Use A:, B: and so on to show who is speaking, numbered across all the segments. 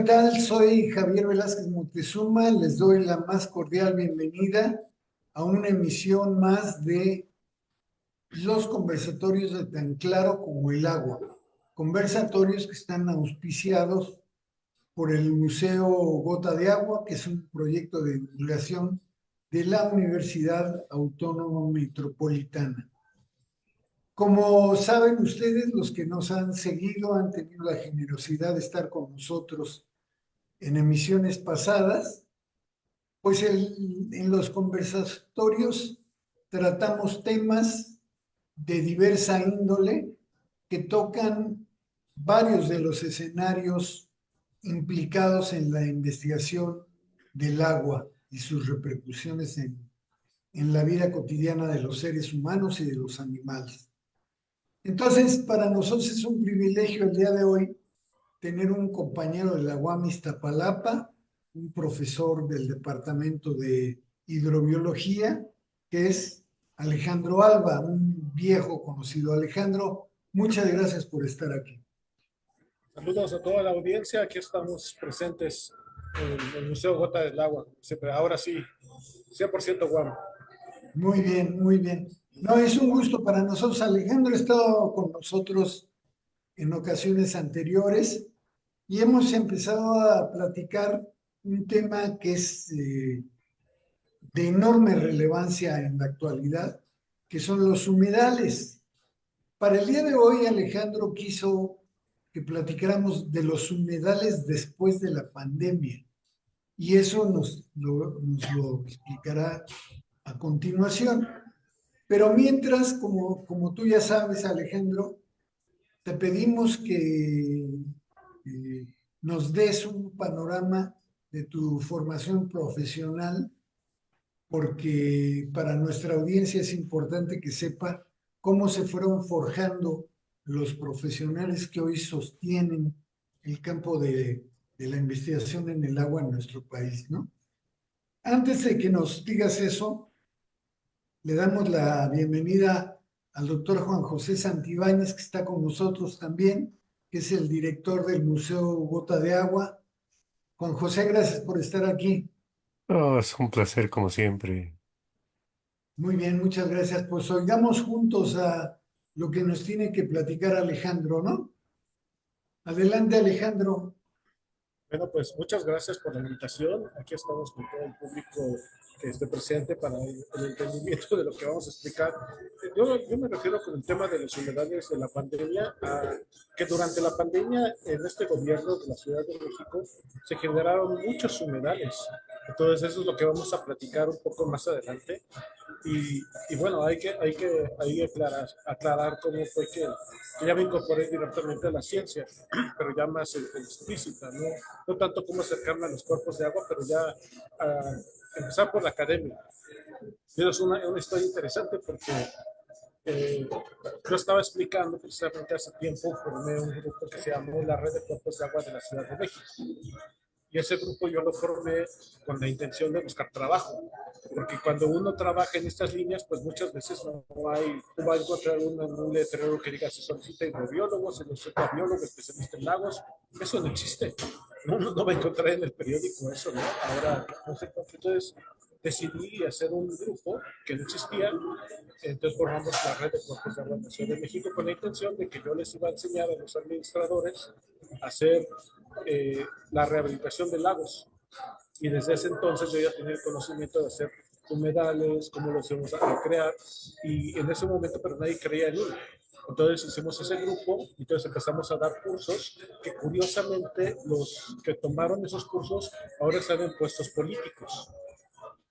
A: ¿qué tal? Soy Javier Velázquez Moctezuma. Les doy la más cordial bienvenida a una emisión más de los conversatorios de Tan Claro como el Agua. Conversatorios que están auspiciados por el Museo Gota de Agua, que es un proyecto de divulgación de la Universidad Autónoma Metropolitana. Como saben ustedes, los que nos han seguido han tenido la generosidad de estar con nosotros en emisiones pasadas, pues en los conversatorios tratamos temas de diversa índole que tocan varios de los escenarios implicados en la investigación del agua y sus repercusiones en la vida cotidiana de los seres humanos y de los animales. Entonces, para nosotros es un privilegio el día de hoy tener un compañero de la UAM Iztapalapa, un profesor del Departamento de Hidrobiología, que es Alejandro Alba, un viejo conocido. Alejandro, muchas gracias por estar aquí.
B: Saludos a toda la audiencia. Aquí estamos presentes en el Museo Gota del Agua. Siempre, ahora sí, 100% guam.
A: Muy bien, muy bien. No, es un gusto para nosotros. Alejandro ha estado con nosotros en ocasiones anteriores y hemos empezado a platicar un tema que es de enorme relevancia en la actualidad, que son los humedales. Para el día de hoy, Alejandro quiso que platicáramos de los humedales después de la pandemia, y eso nos lo explicará a continuación. Pero mientras, como tú ya sabes, Alejandro, te pedimos que nos des un panorama de tu formación profesional, porque para nuestra audiencia es importante que sepa cómo se fueron forjando los profesionales que hoy sostienen el campo de la investigación en el agua en nuestro país, ¿no? Antes de que nos digas eso, le damos la bienvenida al doctor Juan José Santibáñez, que está con nosotros también, que es el director del Museo Gota de Agua. Juan José, gracias por estar aquí.
C: Oh, es un placer como siempre.
A: Muy bien, muchas gracias. Pues oigamos juntos a lo que nos tiene que platicar Alejandro, ¿no? Adelante, Alejandro.
B: Bueno, pues muchas gracias por la invitación. Aquí estamos con todo el público que esté presente para el entendimiento de lo que vamos a explicar. Yo me refiero con el tema de los humedales de la pandemia, a que durante la pandemia en este gobierno de la Ciudad de México se generaron muchos humedales. Entonces eso es lo que vamos a platicar un poco más adelante. Y bueno, hay que aclarar cómo fue que ya me incorporé directamente a la ciencia, pero ya más explícita, ¿no? No tanto cómo acercarme a los cuerpos de agua, pero ya empezar por la academia. Pero es una historia interesante porque yo estaba explicando precisamente hace tiempo, formé un grupo que se llamó la Red de Cuerpos de Agua de la Ciudad de México. Y ese grupo yo lo formé con la intención de buscar trabajo, porque cuando uno trabaja en estas líneas, pues muchas veces no hay, tú vas a encontrar un letrero que diga se solicita hidrobiólogo, se solicita biólogo especialista en lagos, eso no existe, no va a encontrar en el periódico eso, ¿no? Ahora, no sé, entonces decidí hacer un grupo que no existía, entonces formamos la Red de Cuerpos de Agua de la Ciudad de México con la intención de que yo les iba a enseñar a los administradores a hacer la rehabilitación de lagos. Y desde ese entonces yo ya tenía el conocimiento de hacer humedales, cómo los íbamos a crear, y en ese momento, pero nadie creía en uno. Entonces hicimos ese grupo y entonces empezamos a dar cursos que curiosamente los que tomaron esos cursos ahora están en puestos políticos.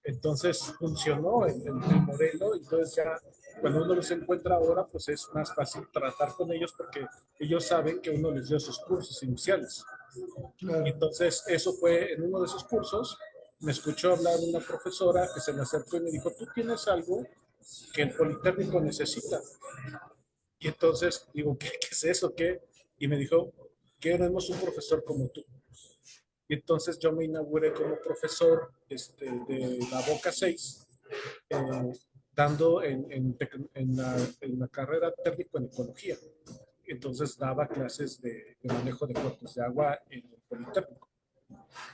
B: Entonces funcionó el modelo, entonces ya cuando uno los encuentra ahora, pues es más fácil tratar con ellos porque ellos saben que uno les dio esos cursos iniciales.
A: Claro.
B: Y entonces eso fue en uno de esos cursos, me escuchó hablar una profesora que se me acercó y me dijo, tú tienes algo que el Politécnico necesita. Y entonces digo, ¿qué es eso? ¿Qué? Y me dijo, queremos un profesor como tú. Y entonces yo me inauguré como profesor de la Boca 6, dando en la carrera técnico en ecología. Entonces daba clases de manejo de cuerpos de agua en el Politécnico.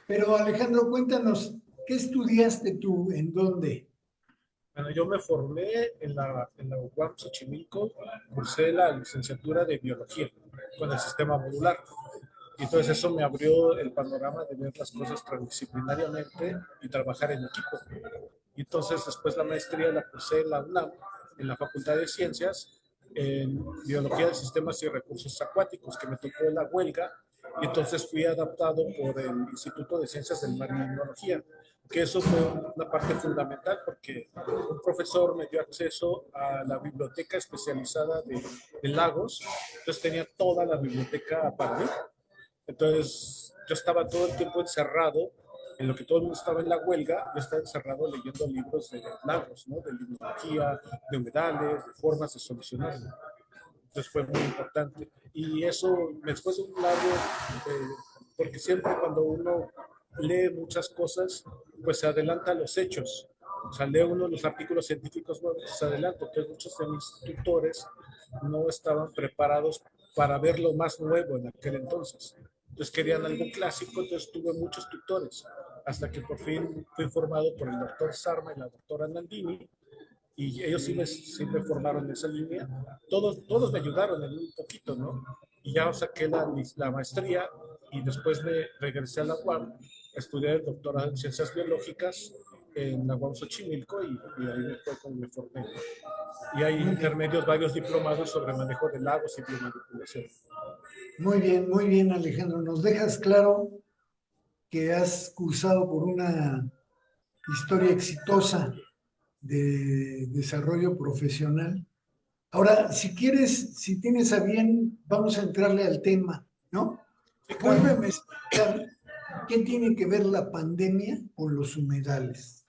A: Pero Alejandro, cuéntanos, ¿qué estudiaste tú? ¿En dónde?
B: Bueno, yo me formé en la UAM Xochimilco, cursé la licenciatura de biología con el sistema modular. Y entonces eso me abrió el panorama de ver las cosas transdisciplinariamente y trabajar en equipo. Y entonces después la maestría la cursé en la UNAM, en la Facultad de Ciencias, en Biología de Sistemas y Recursos Acuáticos, que me tocó la huelga, y entonces fui adaptado por el Instituto de Ciencias del Mar y Limnología, que eso fue una parte fundamental porque un profesor me dio acceso a la biblioteca especializada de lagos, entonces tenía toda la biblioteca para mí. Entonces yo estaba todo el tiempo encerrado, en lo que todo el mundo estaba en la huelga, yo estaba encerrado leyendo libros de lagos, ¿no? De limnología, de humedales, de formas de solucionarlo. Entonces fue muy importante. Y eso, después de un largo, porque siempre cuando uno lee muchas cosas, pues se adelanta a los hechos. O sea, lee uno los artículos científicos nuevos, se adelanta. Entonces muchos de mis tutores no estaban preparados para ver lo más nuevo en aquel entonces. Entonces querían algo clásico, entonces tuve muchos tutores, hasta que por fin fui formado por el doctor Sarma y la doctora Nandini, y ellos sí me formaron en esa línea. Todos me ayudaron en un poquito, ¿no? Y ya saqué la maestría y después me regresé a la UAM, estudié el doctorado en Ciencias Biológicas en la UAM Xochimilco y ahí me fue como me formé. Y hay
A: Muy bien,
B: intermedios, varios diplomados sobre manejo de lagos y biomanipulación.
A: muy bien, Alejandro. Nos dejas claro que has cursado por una historia exitosa de desarrollo profesional. Ahora, si quieres, si tienes a bien, vamos a entrarle al tema, ¿no?
B: Sí, claro.
A: Vuélveme a explicar qué tiene que ver la pandemia con los humedales,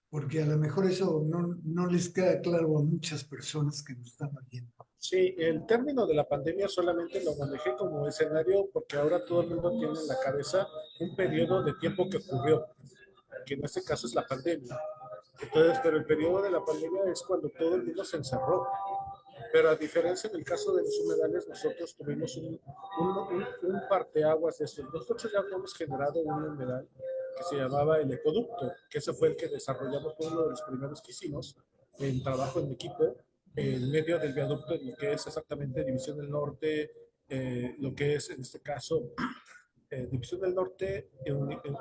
A: porque a lo mejor eso no les queda claro a muchas personas que nos están oyendo.
B: Sí, el término de la pandemia solamente lo manejé como escenario porque ahora todo el mundo tiene en la cabeza un periodo de tiempo que ocurrió, que en este caso es la pandemia. Entonces, pero el periodo de la pandemia es cuando todo el mundo se encerró. Pero a diferencia en el caso de los humedales, nosotros tuvimos un parteaguas de eso. Nosotros ya habíamos generado un humedal que se llamaba el ecoducto, que ese fue el que desarrollamos, fue uno de los primeros que hicimos en trabajo en equipo, en medio del viaducto, en lo que es exactamente División del Norte, lo que es en este caso División del Norte,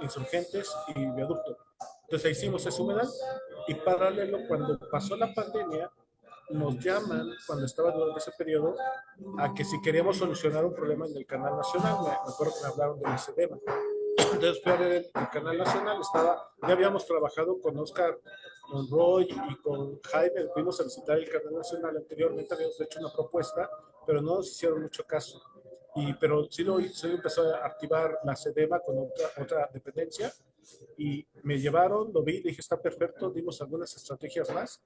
B: Insurgentes y Viaducto. Entonces hicimos ese humedal y paralelo, cuando pasó la pandemia, nos llaman, cuando estaba durante ese periodo, a que si queríamos solucionar un problema en el canal nacional. Me acuerdo que me hablaron del SEDEMA. Entonces fui a ver el canal nacional, ya habíamos trabajado con Oscar Monroy y con Jaime, fuimos a visitar el canal nacional anteriormente, habíamos hecho una propuesta, pero no nos hicieron mucho caso. Pero sí empezó a activar la SEDEMA con otra dependencia y me llevaron, lo vi, dije, está perfecto, dimos algunas estrategias más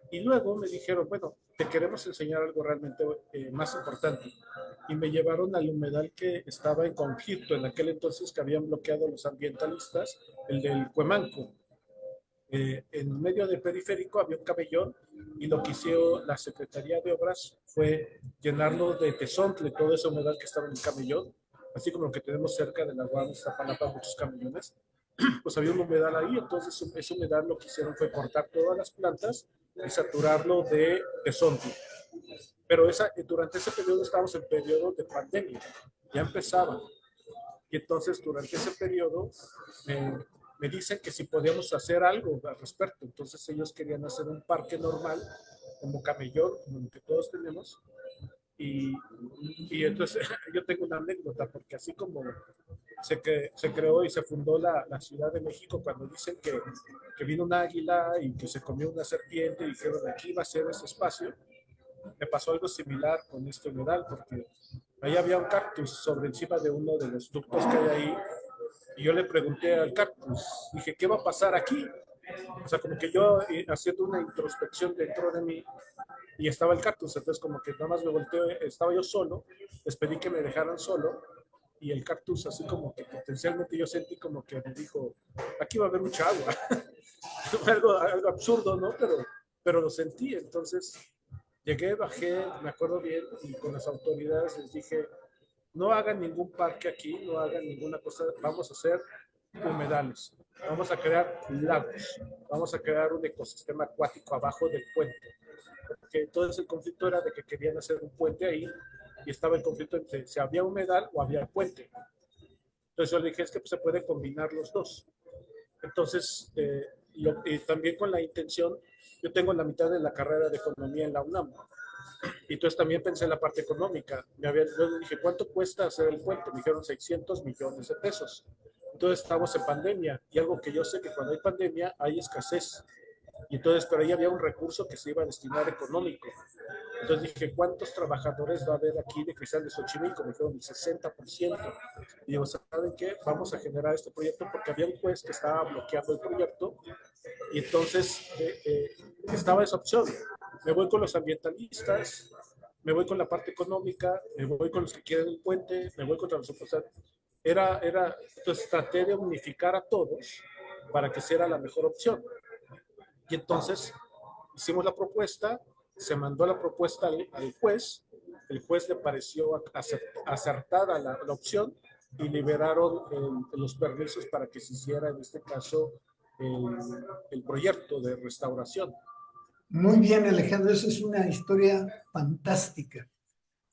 B: y luego me dijeron, bueno, te queremos enseñar algo realmente más importante. Y me llevaron al humedal que estaba en conflicto en aquel entonces, que habían bloqueado los ambientalistas, el del Cuemanco. En medio del periférico había un camellón y lo que hizo la Secretaría de Obras fue llenarlo de tezontle, todo ese humedal que estaba en el camellón, así como lo que tenemos cerca de la Guam, Iztapalapa, muchos camellones. Pues había un humedal ahí, entonces ese humedal lo que hicieron fue cortar todas las plantas y saturarlo de tezontle. Pero durante ese periodo estábamos en periodo de pandemia, ya empezaba. Y entonces durante ese periodo me dicen que si podíamos hacer algo al respecto. Entonces ellos querían hacer un parque normal, como camellón, como el que todos tenemos. Y, y entonces yo tengo una anécdota, porque así como se creó y se fundó la Ciudad de México, cuando dicen que vino un águila y que se comió una serpiente y dijeron aquí va a ser ese espacio, me pasó algo similar con este humedal, porque ahí había un cactus sobre encima de uno de los ductos que hay ahí, y yo le pregunté al cactus, dije, ¿qué va a pasar aquí? O sea, como que yo haciendo una introspección dentro de mí, y estaba el cactus, entonces como que nada más me volteé, estaba yo solo, les pedí que me dejaran solo, y el cactus así como que potencialmente yo sentí como que me dijo, aquí va a haber mucha agua. algo absurdo, ¿no? Pero lo sentí, entonces llegué, bajé, me acuerdo bien, y con las autoridades les dije, no hagan ningún parque aquí, no hagan ninguna cosa, vamos a hacer humedales, vamos a crear lagos, vamos a crear un ecosistema acuático abajo del puente. Porque entonces el conflicto era de que querían hacer un puente ahí y estaba el conflicto entre si había humedal o había puente. Entonces yo le dije, es que pues, se puede combinar los dos. Entonces, y también con la intención, yo tengo la mitad de la carrera de economía en la UNAM. Y entonces también pensé en la parte económica. Yo dije, ¿cuánto cuesta hacer el puente? Me dijeron 600 millones de pesos. Entonces estamos en pandemia y algo que yo sé que cuando hay pandemia hay escasez. Y entonces, pero ahí había un recurso que se iba a destinar económico. Entonces dije, ¿cuántos trabajadores va a haber aquí de Cristal de Xochimilco? Me dijeron el 60%. Y digo, ¿saben qué? Vamos a generar este proyecto porque había un juez que estaba bloqueando el proyecto y entonces estaba esa opción. Me voy con los ambientalistas, me voy con la parte económica, me voy con los que quieren el puente, me voy contra los opositores. Entonces traté de unificar a todos para que sea la mejor opción. Y entonces hicimos la propuesta, se mandó la propuesta al juez, el juez le pareció acertada la opción y liberaron los permisos para que se hiciera en este caso el proyecto de restauración.
A: Muy bien, Alejandro, esa es una historia fantástica.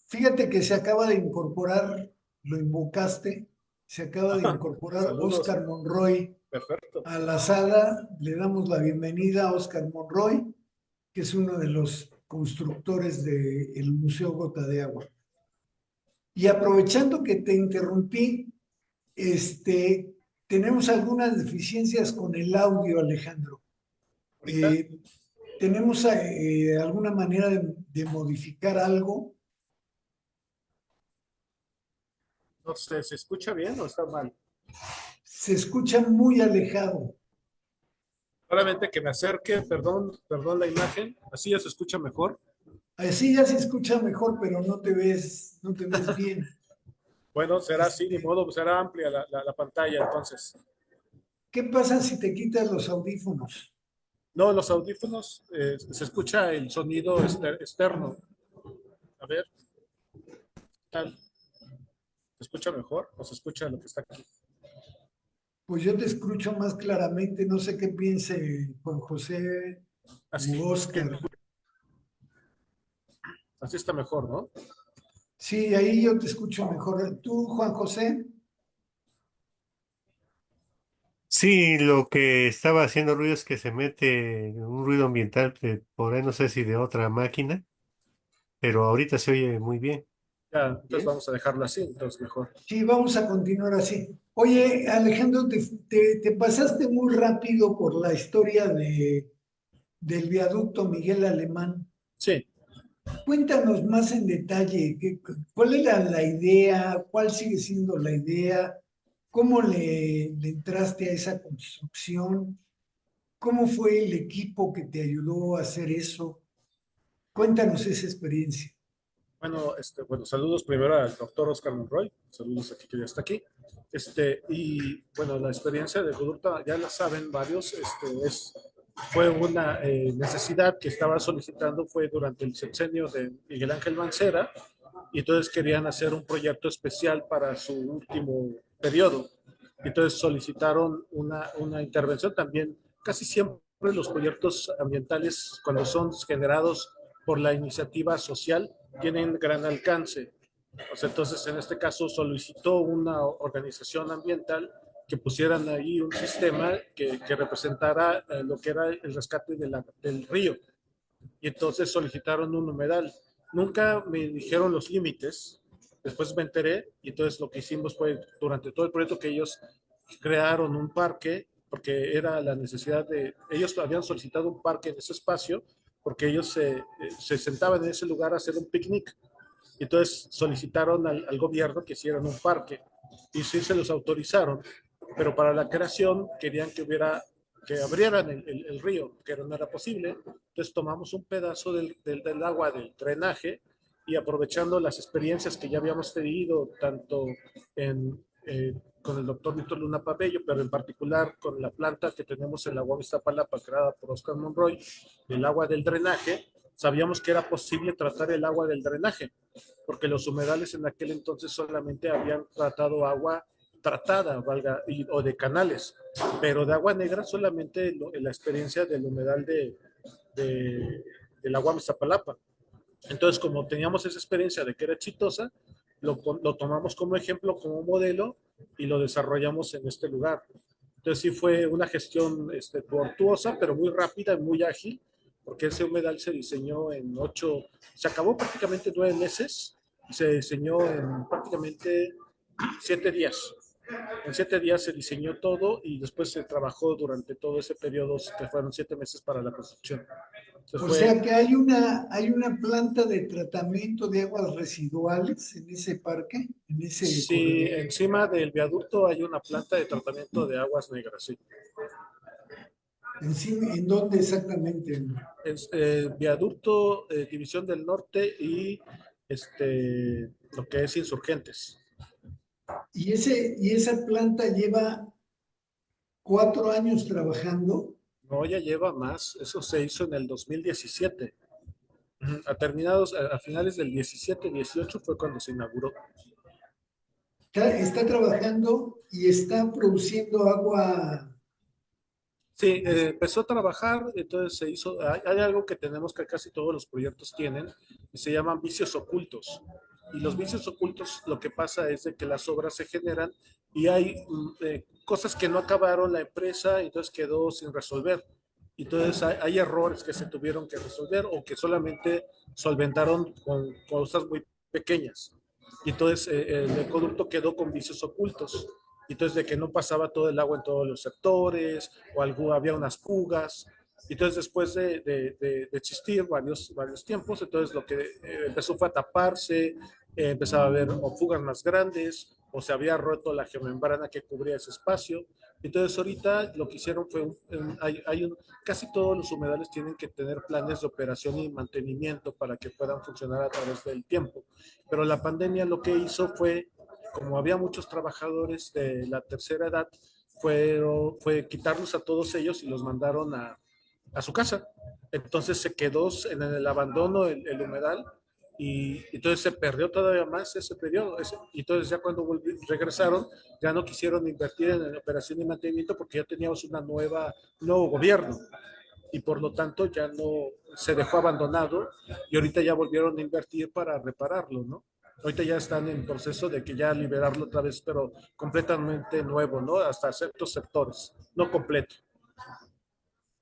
A: Fíjate que se acaba de incorporar, lo invocaste, se acaba de incorporar Oscar Monroy.
B: Perfecto.
A: A la sala. Le damos la bienvenida a Oscar Monroy, que es uno de los constructores del Museo Gota de Agua. Y aprovechando que te interrumpí, tenemos algunas deficiencias con el audio, Alejandro. ¿Tenemos alguna manera de modificar algo?
B: No sé, ¿se escucha bien o está mal?
A: Se escucha muy alejado.
B: Solamente que me acerque, perdón la imagen, así ya se escucha mejor.
A: Así ya se escucha mejor, pero no te ves bien.
B: Bueno, será así, ni modo, será amplia la pantalla entonces.
A: ¿Qué pasa si te quitas los audífonos?
B: No, los audífonos, se escucha el sonido externo. A ver, ¿tal? ¿Se escucha mejor o se escucha lo que está aquí?
A: Pues yo te escucho más claramente, no sé qué piense Juan José
B: Así,
A: u Oscar.
B: Así está mejor, ¿no?
A: Sí, ahí yo te escucho mejor. ¿Tú, Juan José?
C: Sí, lo que estaba haciendo ruido es que se mete un ruido ambiental por ahí, no sé si de otra máquina, pero ahorita se oye muy bien.
B: Ya, entonces vamos a dejarlo así, entonces mejor.
A: Sí, vamos a continuar así. Oye, Alejandro, te pasaste muy rápido por la historia del viaducto Miguel Alemán.
B: Sí.
A: Cuéntanos más en detalle, ¿cuál era la idea? ¿Cuál sigue siendo la idea? ¿Cómo le entraste a esa construcción? ¿Cómo fue el equipo que te ayudó a hacer eso? Cuéntanos esa experiencia.
B: Bueno, saludos primero al doctor Oscar Monroy, saludos aquí que ya está aquí. Y bueno, la experiencia de Godurta, ya la saben varios, fue una necesidad que estaba solicitando, fue durante el sexenio de Miguel Ángel Mancera, y entonces querían hacer un proyecto especial para su último periodo. Entonces solicitaron una intervención también. Casi siempre los proyectos ambientales, cuando son generados por la iniciativa social, tienen gran alcance. O sea, entonces, en este caso, solicitó una organización ambiental que pusieran ahí un sistema que representara lo que era el rescate del río. Y entonces solicitaron un humedal. Nunca me dijeron los límites, después me enteré y entonces lo que hicimos fue, durante todo el proyecto que ellos crearon un parque, porque era la necesidad ellos habían solicitado un parque en ese espacio, porque ellos se sentaban en ese lugar a hacer un picnic. Y entonces solicitaron al gobierno que hicieran un parque y sí se los autorizaron, pero para la creación querían que abrieran el río, que no era posible. Entonces tomamos un pedazo del agua del drenaje y aprovechando las experiencias que ya habíamos tenido, tanto con el doctor Víctor Luna Pabello, pero en particular con la planta que tenemos en la UAM Iztapalapa, creada por Oscar Monroy, el agua del drenaje, sabíamos que era posible tratar el agua del drenaje, porque los humedales en aquel entonces solamente habían tratado agua tratada, valga, o de canales, pero de agua negra solamente la experiencia del humedal de, del agua Iztapalapa. Entonces, como teníamos esa experiencia de que era exitosa, lo tomamos como ejemplo, como modelo y lo desarrollamos en este lugar. Entonces sí fue una gestión tortuosa, pero muy rápida y muy ágil, porque ese humedal se diseñó en 8, se acabó prácticamente 9 meses, y se diseñó en prácticamente 7 días. En 7 días se diseñó todo y después se trabajó durante todo ese periodo, que fueron 7 meses para la construcción. Entonces
A: O
B: fue,
A: sea que hay una planta de tratamiento de aguas residuales en ese parque, en ese
B: sí,
A: corredor.
B: encima del viaducto hay una planta de tratamiento de aguas negras, sí.
A: ¿En dónde exactamente?
B: Es, viaducto, División del Norte y lo que es Insurgentes.
A: Y esa planta lleva 4 años trabajando.
B: No, ya lleva más, eso se hizo en el 2017. A finales del 17-18 fue cuando se inauguró.
A: Está trabajando y está produciendo agua.
B: Sí, empezó a trabajar, entonces se hizo, hay algo que tenemos que casi todos los proyectos tienen, y se llaman vicios ocultos. Y los vicios ocultos, lo que pasa es de que las obras se generan y hay cosas que no acabaron la empresa, entonces quedó sin resolver. Entonces hay errores que se tuvieron que resolver o que solamente solventaron con cosas muy pequeñas. Y entonces el ecoducto quedó con vicios ocultos. Entonces, de que no pasaba todo el agua en todos los sectores, o había unas fugas. Entonces, después de existir varios tiempos, entonces lo que empezó fue a taparse, empezaba a haber o fugas más grandes, o se había roto la geomembrana que cubría ese espacio. Entonces, ahorita lo que hicieron fue, casi todos los humedales tienen que tener planes de operación y mantenimiento para que puedan funcionar a través del tiempo. Pero la pandemia lo que hizo fue, como había muchos trabajadores de la tercera edad, fue quitarlos a todos ellos y los mandaron a su casa. Entonces se quedó en el abandono el humedal, y entonces se perdió todavía más ese periodo. Y entonces ya cuando regresaron, ya no quisieron invertir en operación y mantenimiento porque ya teníamos un nuevo gobierno, y por lo tanto ya no se dejó abandonado, y ahorita ya volvieron a invertir para repararlo, ¿no? Ahorita ya están en proceso de que ya liberarlo otra vez, pero completamente nuevo, ¿no? Hasta ciertos sectores, no completo.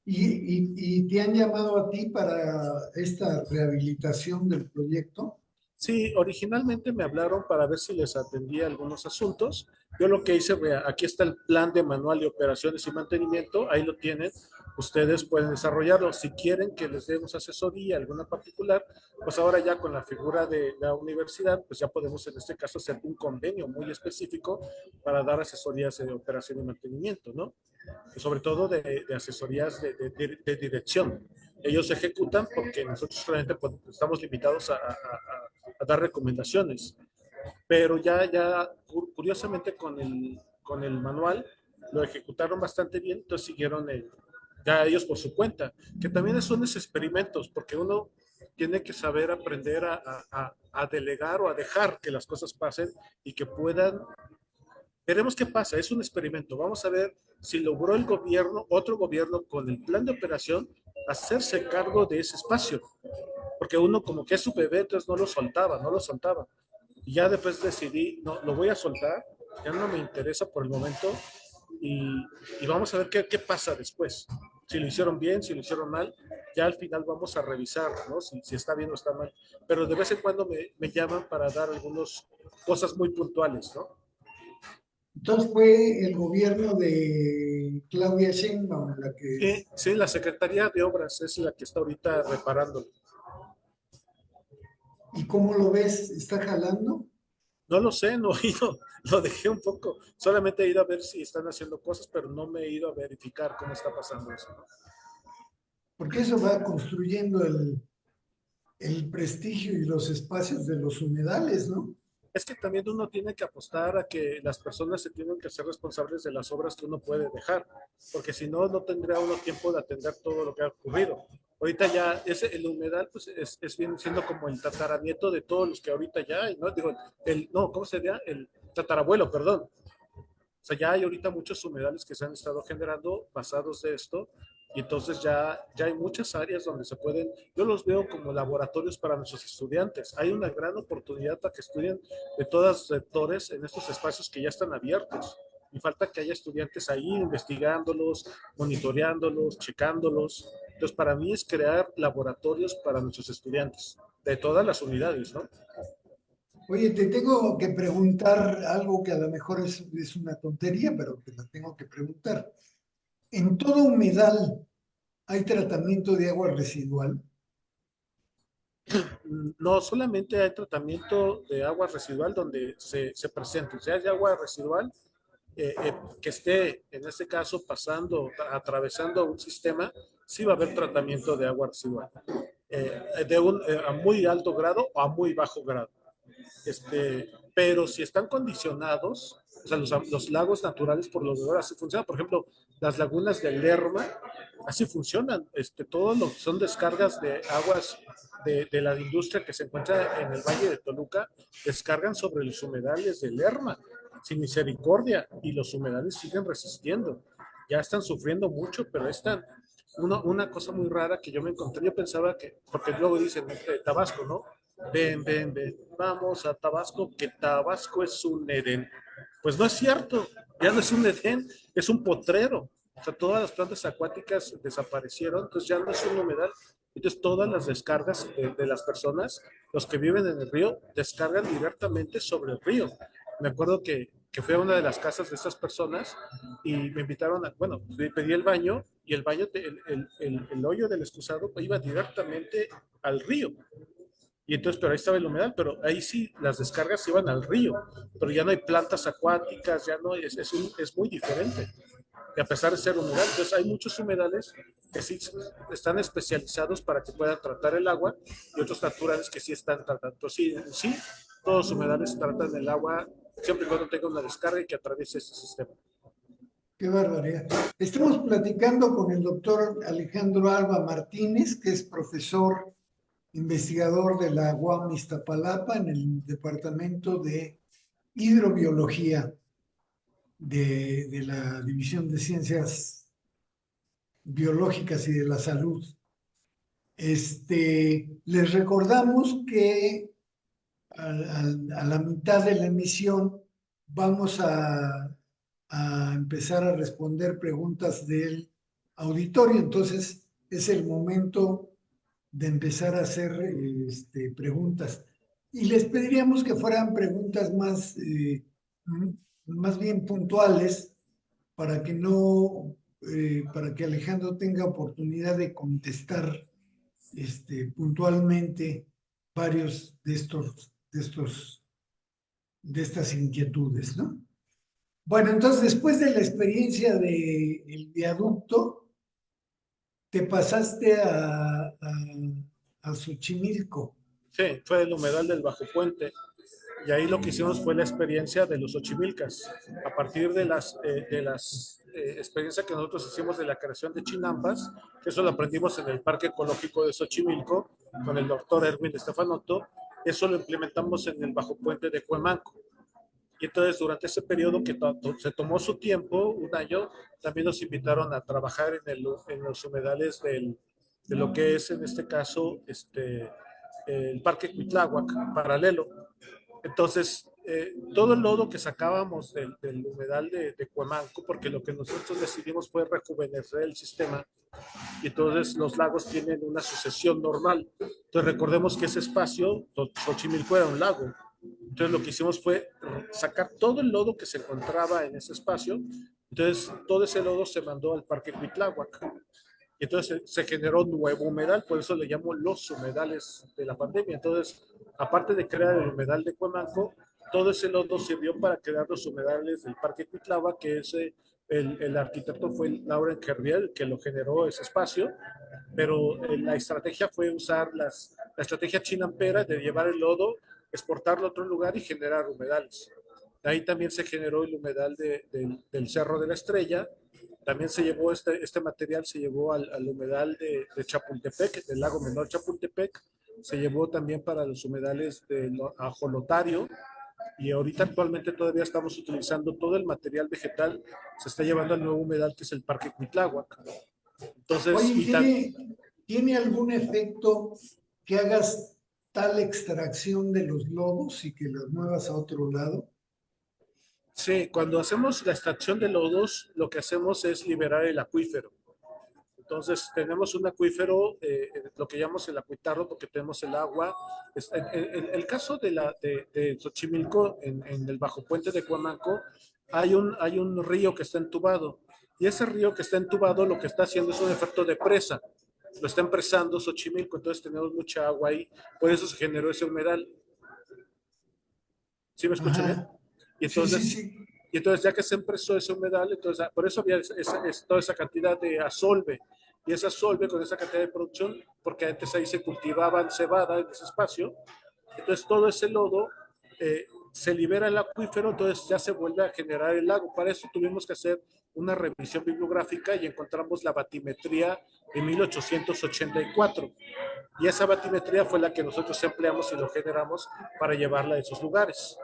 A: ¿Y te han llamado a ti para esta rehabilitación del proyecto?
B: Sí, originalmente me hablaron para ver si les atendía algunos asuntos. Yo lo que hice, vea, aquí está el plan de manual de operaciones y mantenimiento, ahí lo tienen. Ustedes pueden desarrollarlo. Si quieren que les demos asesoría alguna particular, pues ahora ya con la figura de la universidad, pues ya podemos en este caso hacer un convenio muy específico para dar asesorías de operación y mantenimiento, ¿no? Sobre todo de asesorías de dirección. Ellos ejecutan porque nosotros realmente pues, estamos limitados a dar recomendaciones, pero ya curiosamente con el manual lo ejecutaron bastante bien, entonces siguieron ya ellos por su cuenta, que también son esos experimentos, porque uno tiene que saber aprender a delegar o a dejar que las cosas pasen y que puedan. Veremos qué pasa, es un experimento. Vamos a ver si logró el gobierno, otro gobierno, con el plan de operación, hacerse cargo de ese espacio. Porque uno como que es su bebé, entonces no lo soltaba. Y ya después decidí, no, lo voy a soltar, ya no me interesa por el momento, y, y vamos a ver qué pasa después. Si lo hicieron bien, si lo hicieron mal, ya al final vamos a revisar, ¿no? Si está bien o está mal. Pero de vez en cuando me llaman para dar algunas cosas muy puntuales, ¿no?
A: Entonces fue el gobierno de Claudia Sheinbaum la que...
B: Sí, la Secretaría de Obras es la que está ahorita reparándolo.
A: ¿Y cómo lo ves? ¿Está jalando?
B: No lo sé, no he ido, lo dejé un poco. Solamente he ido a ver si están haciendo cosas, pero no me he ido a verificar cómo está pasando eso, ¿no?
A: Porque eso va construyendo el prestigio y los espacios de los humedales, ¿no?
B: Es que también uno tiene que apostar a que las personas se tienen que ser responsables de las obras que uno puede dejar, porque si no, no tendría uno tiempo de atender todo lo que ha ocurrido. Ahorita ya, el humedal, pues es bien siendo como el tataranieto de todos los que ahorita ya hay, ¿no? Digo, no, ¿cómo sería? El tatarabuelo, perdón. O sea, ya hay ahorita muchos humedales que se han estado generando basados de esto, y entonces ya hay muchas áreas donde se pueden, yo los veo como laboratorios para nuestros estudiantes. Hay una gran oportunidad para que estudien de todos los sectores en estos espacios que ya están abiertos. Y falta que haya estudiantes ahí investigándolos, monitoreándolos, checándolos. Entonces, para mí es crear laboratorios para nuestros estudiantes de todas las unidades, ¿no?
A: Oye, te tengo que preguntar algo que a lo mejor es una tontería, pero te la tengo que preguntar. ¿En todo humedal hay tratamiento de agua residual?
B: No solamente hay tratamiento de agua residual donde se presente, o sea, hay agua residual que esté, en este caso, pasando, atravesando un sistema, sí va a haber tratamiento de agua residual, a muy alto grado o a muy bajo grado. Pero si están condicionados, o sea, los lagos naturales por lo general así funcionan. Por ejemplo, las lagunas del Lerma así funcionan. Todo lo que son descargas de aguas de la industria que se encuentra en el Valle de Toluca, descargan sobre los humedales del Lerma, sin misericordia, y los humedales siguen resistiendo. Ya están sufriendo mucho, pero están. Una cosa muy rara que yo me encontré, yo pensaba que, porque luego dicen Tabasco, ¿no? Ven, vamos a Tabasco, que Tabasco es un Edén. Pues no es cierto, ya no es un Edén, es un potrero. O sea, todas las plantas acuáticas desaparecieron, entonces ya no es un humedal. Entonces todas las descargas de las personas, los que viven en el río, descargan directamente sobre el río. Me acuerdo que fui a una de las casas de estas personas y me invitaron a, bueno, pedí el baño, y el baño, el hoyo del excusado iba directamente al río. Y entonces, pero ahí estaba el humedal, pero ahí sí las descargas iban al río, pero ya no hay plantas acuáticas, ya no, es muy diferente. Y a pesar de ser humedal, entonces hay muchos humedales que sí están especializados para que puedan tratar el agua, y otros naturales que sí están tratando. Sí, sí, todos los humedales tratan el agua siempre y cuando tenga una descarga y que atraviese este sistema.
A: Qué barbaridad. Estamos platicando con el doctor Alejandro Alba Martínez, que es profesor investigador de la UAM Iztapalapa en el Departamento de Hidrobiología de la División de Ciencias Biológicas y de la Salud. Les recordamos que a la mitad de la emisión vamos a empezar a responder preguntas del auditorio, entonces es el momento de empezar a hacer preguntas. Y les pediríamos que fueran preguntas más bien puntuales para que no, para que Alejandro tenga oportunidad de contestar puntualmente varios de estas inquietudes, ¿no? Bueno, entonces después de la experiencia del viaducto, te pasaste a Xochimilco.
B: Sí, fue el humedal del Bajo Puente. Y ahí lo que hicimos fue la experiencia de los Xochimilcas. A partir de las experiencias que nosotros hicimos de la creación de chinampas, que eso lo aprendimos en el Parque Ecológico de Xochimilco, con el doctor Erwin Stefanotto, eso lo implementamos en el Bajo Puente de Cuemanco. Y entonces durante ese periodo que se tomó su tiempo, un año, también nos invitaron a trabajar en los humedales de lo que es en este caso el Parque Cuitláhuac, paralelo. Entonces, todo el lodo que sacábamos del humedal de Cuemanco, porque lo que nosotros decidimos fue rejuvenecer el sistema, y entonces los lagos tienen una sucesión normal. Entonces recordemos que ese espacio, Xochimilco era un lago. Entonces lo que hicimos fue sacar todo el lodo que se encontraba en ese espacio. Entonces todo ese lodo se mandó al Parque Cuitláhuac. Y entonces se generó nuevo humedal, por eso le llamo los humedales de la pandemia. Entonces, aparte de crear el humedal de Cuemanco, todo ese lodo sirvió para crear los humedales del Parque Cuitlava, que el arquitecto fue Laurent Kerviel, que lo generó ese espacio, pero la estrategia fue usar la estrategia chinampera de llevar el lodo, exportarlo a otro lugar y generar humedales. De ahí también se generó el humedal del Cerro de la Estrella. También se llevó este material, se llevó al humedal de Chapultepec, del lago Menor Chapultepec. Se llevó también para los humedales del Ajolotario, Y ahorita actualmente todavía estamos utilizando todo el material vegetal, se está llevando al nuevo humedal que es el Parque Cuitláhuac. Entonces,
A: Oye, ¿tiene algún efecto que hagas tal extracción de los lodos y que los muevas a otro lado?
B: sí, cuando hacemos la extracción de lodos, lo que hacemos es liberar el acuífero. Entonces, tenemos un acuífero, lo que llamamos el acuitarro, porque tenemos el agua. El caso de Xochimilco, en el bajo puente de Cuamanco, hay un río que está entubado. Y ese río que está entubado lo que está haciendo es un efecto de presa. Lo está empresando Xochimilco, entonces tenemos mucha agua ahí. Por eso se generó ese humedal. ¿Sí me escucha bien?
A: Ajá.
B: Y
A: Sí, sí,
B: entonces,
A: sí.
B: y entonces ya que se empresó ese humedal, entonces, por eso había toda esa cantidad de asolve. Y esa asolve con esa cantidad de producción, porque antes ahí se cultivaban cebada en ese espacio, entonces todo ese lodo se libera el acuífero, entonces ya se vuelve a generar el lago. Para eso tuvimos que hacer una revisión bibliográfica y encontramos la batimetría de 1884. Y esa batimetría fue la que nosotros empleamos y lo generamos para llevarla a esos lugares.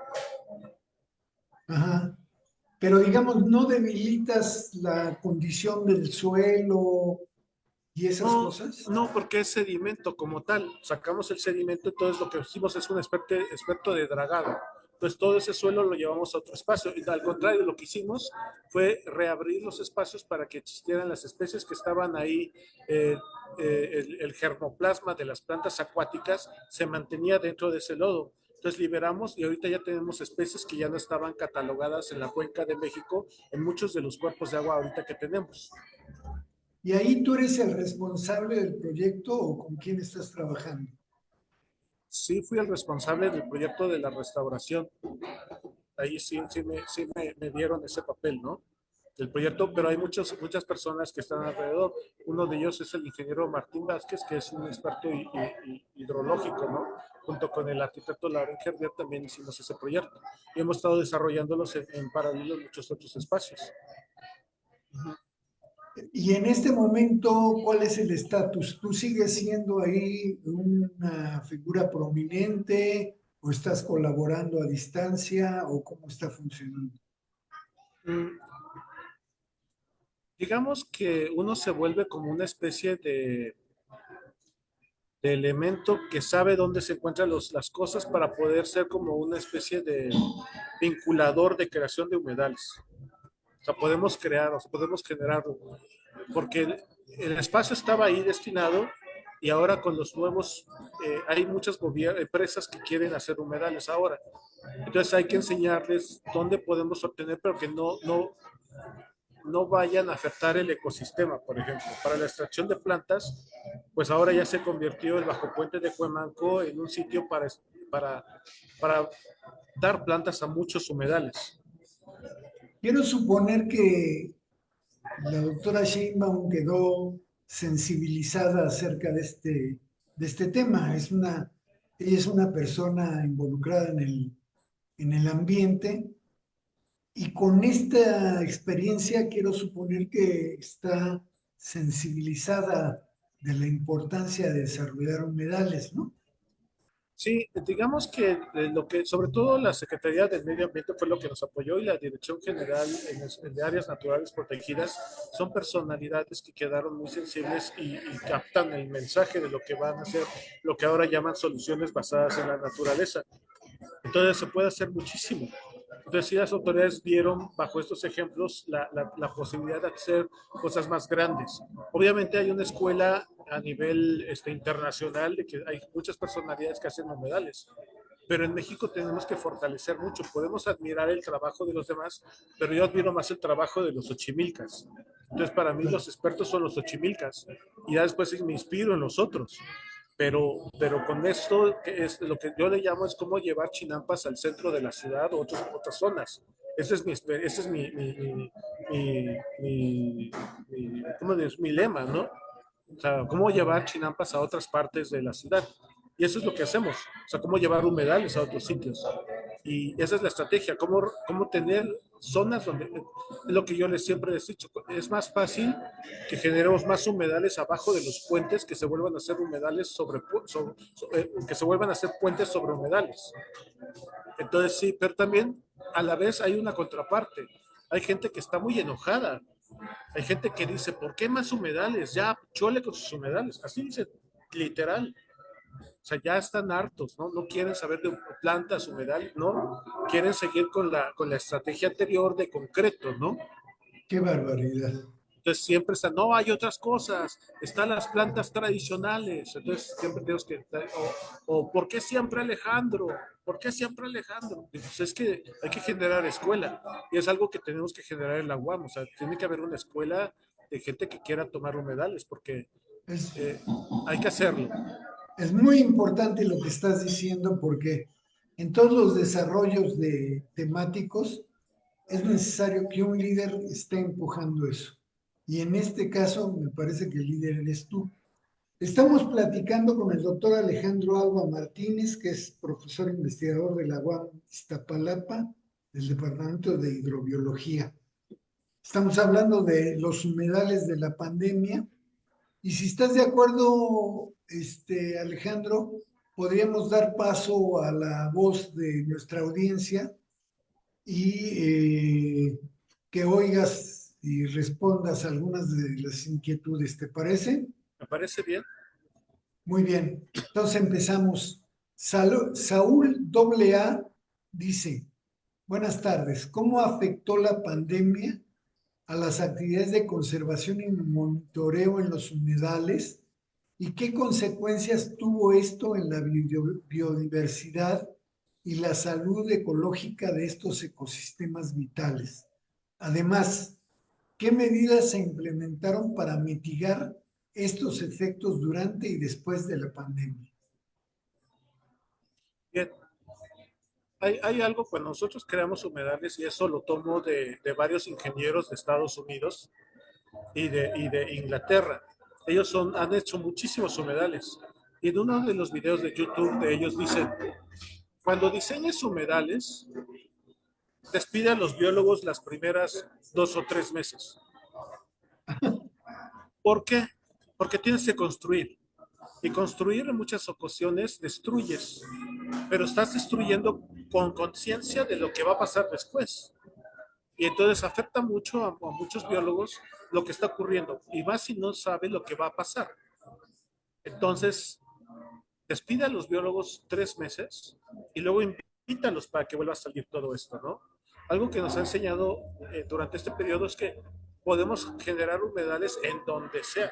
A: Ajá. Pero digamos, ¿no debilitas la condición del suelo y esas
B: No,
A: cosas?
B: no, porque es sedimento como tal. Sacamos el sedimento, entonces lo que hicimos es un experto de dragado. Entonces todo ese suelo lo llevamos a otro espacio. Y al contrario, lo que hicimos fue reabrir los espacios para que existieran las especies que estaban ahí. El germoplasma de las plantas acuáticas se mantenía dentro de ese lodo. Entonces liberamos y ahorita ya tenemos especies que ya no estaban catalogadas en la cuenca de México en muchos de los cuerpos de agua ahorita que tenemos.
A: ¿Y ahí tú eres el responsable del proyecto o con quién estás trabajando?
B: Sí fui el responsable del proyecto de la restauración. Ahí me dieron ese papel, ¿no? Del proyecto, pero hay muchas personas que están alrededor. Uno de ellos es el ingeniero Martín Vázquez, que es un experto hidrológico, ¿no? Junto con el arquitecto Lauren Herbier también hicimos ese proyecto. Y hemos estado desarrollándolos en paralelo en muchos otros espacios.
A: Y en este momento, ¿cuál es el estatus? ¿Tú sigues siendo ahí una figura prominente o estás colaborando a distancia o cómo está funcionando?
B: Mm, digamos que uno se vuelve como una especie de elemento que sabe dónde se encuentran las cosas para poder ser como una especie de vinculador de creación de humedales. O sea, podemos crear, o sea, podemos generarlo, porque el espacio estaba ahí destinado y ahora con los nuevos, hay muchas empresas que quieren hacer humedales ahora. Entonces hay que enseñarles dónde podemos obtener, pero que no vayan a afectar el ecosistema. Por ejemplo, para la extracción de plantas, pues ahora ya se convirtió el Bajo Puente de Cuemanco en un sitio para, para dar plantas a muchos humedales.
A: Quiero suponer que la doctora Sheinbaum quedó sensibilizada acerca de este tema. Ella es una persona involucrada en el ambiente y con esta experiencia quiero suponer que está sensibilizada de la importancia de desarrollar humedales, ¿no?
B: Sí, digamos que sobre todo la Secretaría del Medio Ambiente fue lo que nos apoyó y la Dirección General de Áreas Naturales Protegidas son personalidades que quedaron muy sensibles y captan el mensaje de lo que van a hacer, lo que ahora llaman soluciones basadas en la naturaleza. Entonces se puede hacer muchísimo. Entonces, sí, las autoridades vieron bajo estos ejemplos la posibilidad de hacer cosas más grandes. Obviamente hay una escuela a nivel internacional de que hay muchas personalidades que hacen humedales, pero en México tenemos que fortalecer mucho. Podemos admirar el trabajo de los demás, pero yo admiro más el trabajo de los xochimilcas. Entonces, para mí los expertos son los xochimilcas y ya después me inspiro en los otros. Pero con esto, que es lo que yo le llamo, es cómo llevar Chinampas al centro de la ciudad o otras zonas. Ese es ¿cómo es? Mi lema, ¿no? O sea, cómo llevar Chinampas a otras partes de la ciudad. Y eso es lo que hacemos. O sea, cómo llevar humedales a otros sitios. Y esa es la estrategia, cómo tener zonas donde, es lo que yo les siempre les he dicho, es más fácil que generemos más humedales abajo de los puentes que se vuelvan a hacer humedales que se vuelvan a hacer puentes sobre humedales. Entonces sí, pero también a la vez hay una contraparte. Hay gente que está muy enojada. Hay gente que dice, ¿por qué más humedales? Ya, chole con sus humedales. Así dice, literal. O sea, ya están hartos, ¿no? No quieren saber de plantas, humedales, ¿no? Quieren seguir con la estrategia anterior de concreto, ¿no?
A: Qué barbaridad.
B: Entonces siempre están, no, hay otras cosas, están las plantas tradicionales. Entonces siempre tenemos que, o ¿por qué siempre Alejandro? ¿Por qué siempre Alejandro? Pues es que hay que generar escuela y es algo que tenemos que generar en la UAM. O sea, tiene que haber una escuela de gente que quiera tomar humedales porque
A: Es,
B: eh, hay que hacerlo.
A: es muy importante lo que estás diciendo porque en todos los desarrollos de temáticos es necesario que un líder esté empujando eso. Y en este caso me parece que el líder eres tú. Estamos platicando con el doctor Alejandro Alba Martínez, que es profesor investigador de la UAM Iztapalapa, del Departamento de Hidrobiología. Estamos hablando de los humedales de la pandemia. Y si estás de acuerdo, Alejandro, podríamos dar paso a la voz de nuestra audiencia y que oigas y respondas algunas de las inquietudes. ¿Te parece?
B: ¿Me parece bien?
A: Muy bien. Entonces empezamos. Saúl AA dice, buenas tardes. ¿Cómo afectó la pandemia a las actividades de conservación y monitoreo en los humedales? ¿Y qué consecuencias tuvo esto en la biodiversidad y la salud ecológica de estos ecosistemas vitales? Además, ¿qué medidas se implementaron para mitigar estos efectos durante y después de la pandemia?
B: Bien. Hay algo, cuando nosotros creamos humedales, y eso lo tomo de varios ingenieros de Estados Unidos y de Inglaterra. Ellos han hecho muchísimos humedales. Y en uno de los videos de YouTube de ellos dicen, cuando diseñes humedales, despide a los biólogos las primeras 2 o 3 meses. ¿Por qué? Porque tienes que construir. Y construir en muchas ocasiones destruyes, pero estás destruyendo con conciencia de lo que va a pasar después. Y entonces afecta mucho a muchos biólogos lo que está ocurriendo, y más si no sabe lo que va a pasar. Entonces, despide a los biólogos 3 meses y luego invítalos para que vuelva a salir todo esto, ¿no? Algo que nos ha enseñado durante este periodo es que podemos generar humedales en donde sea,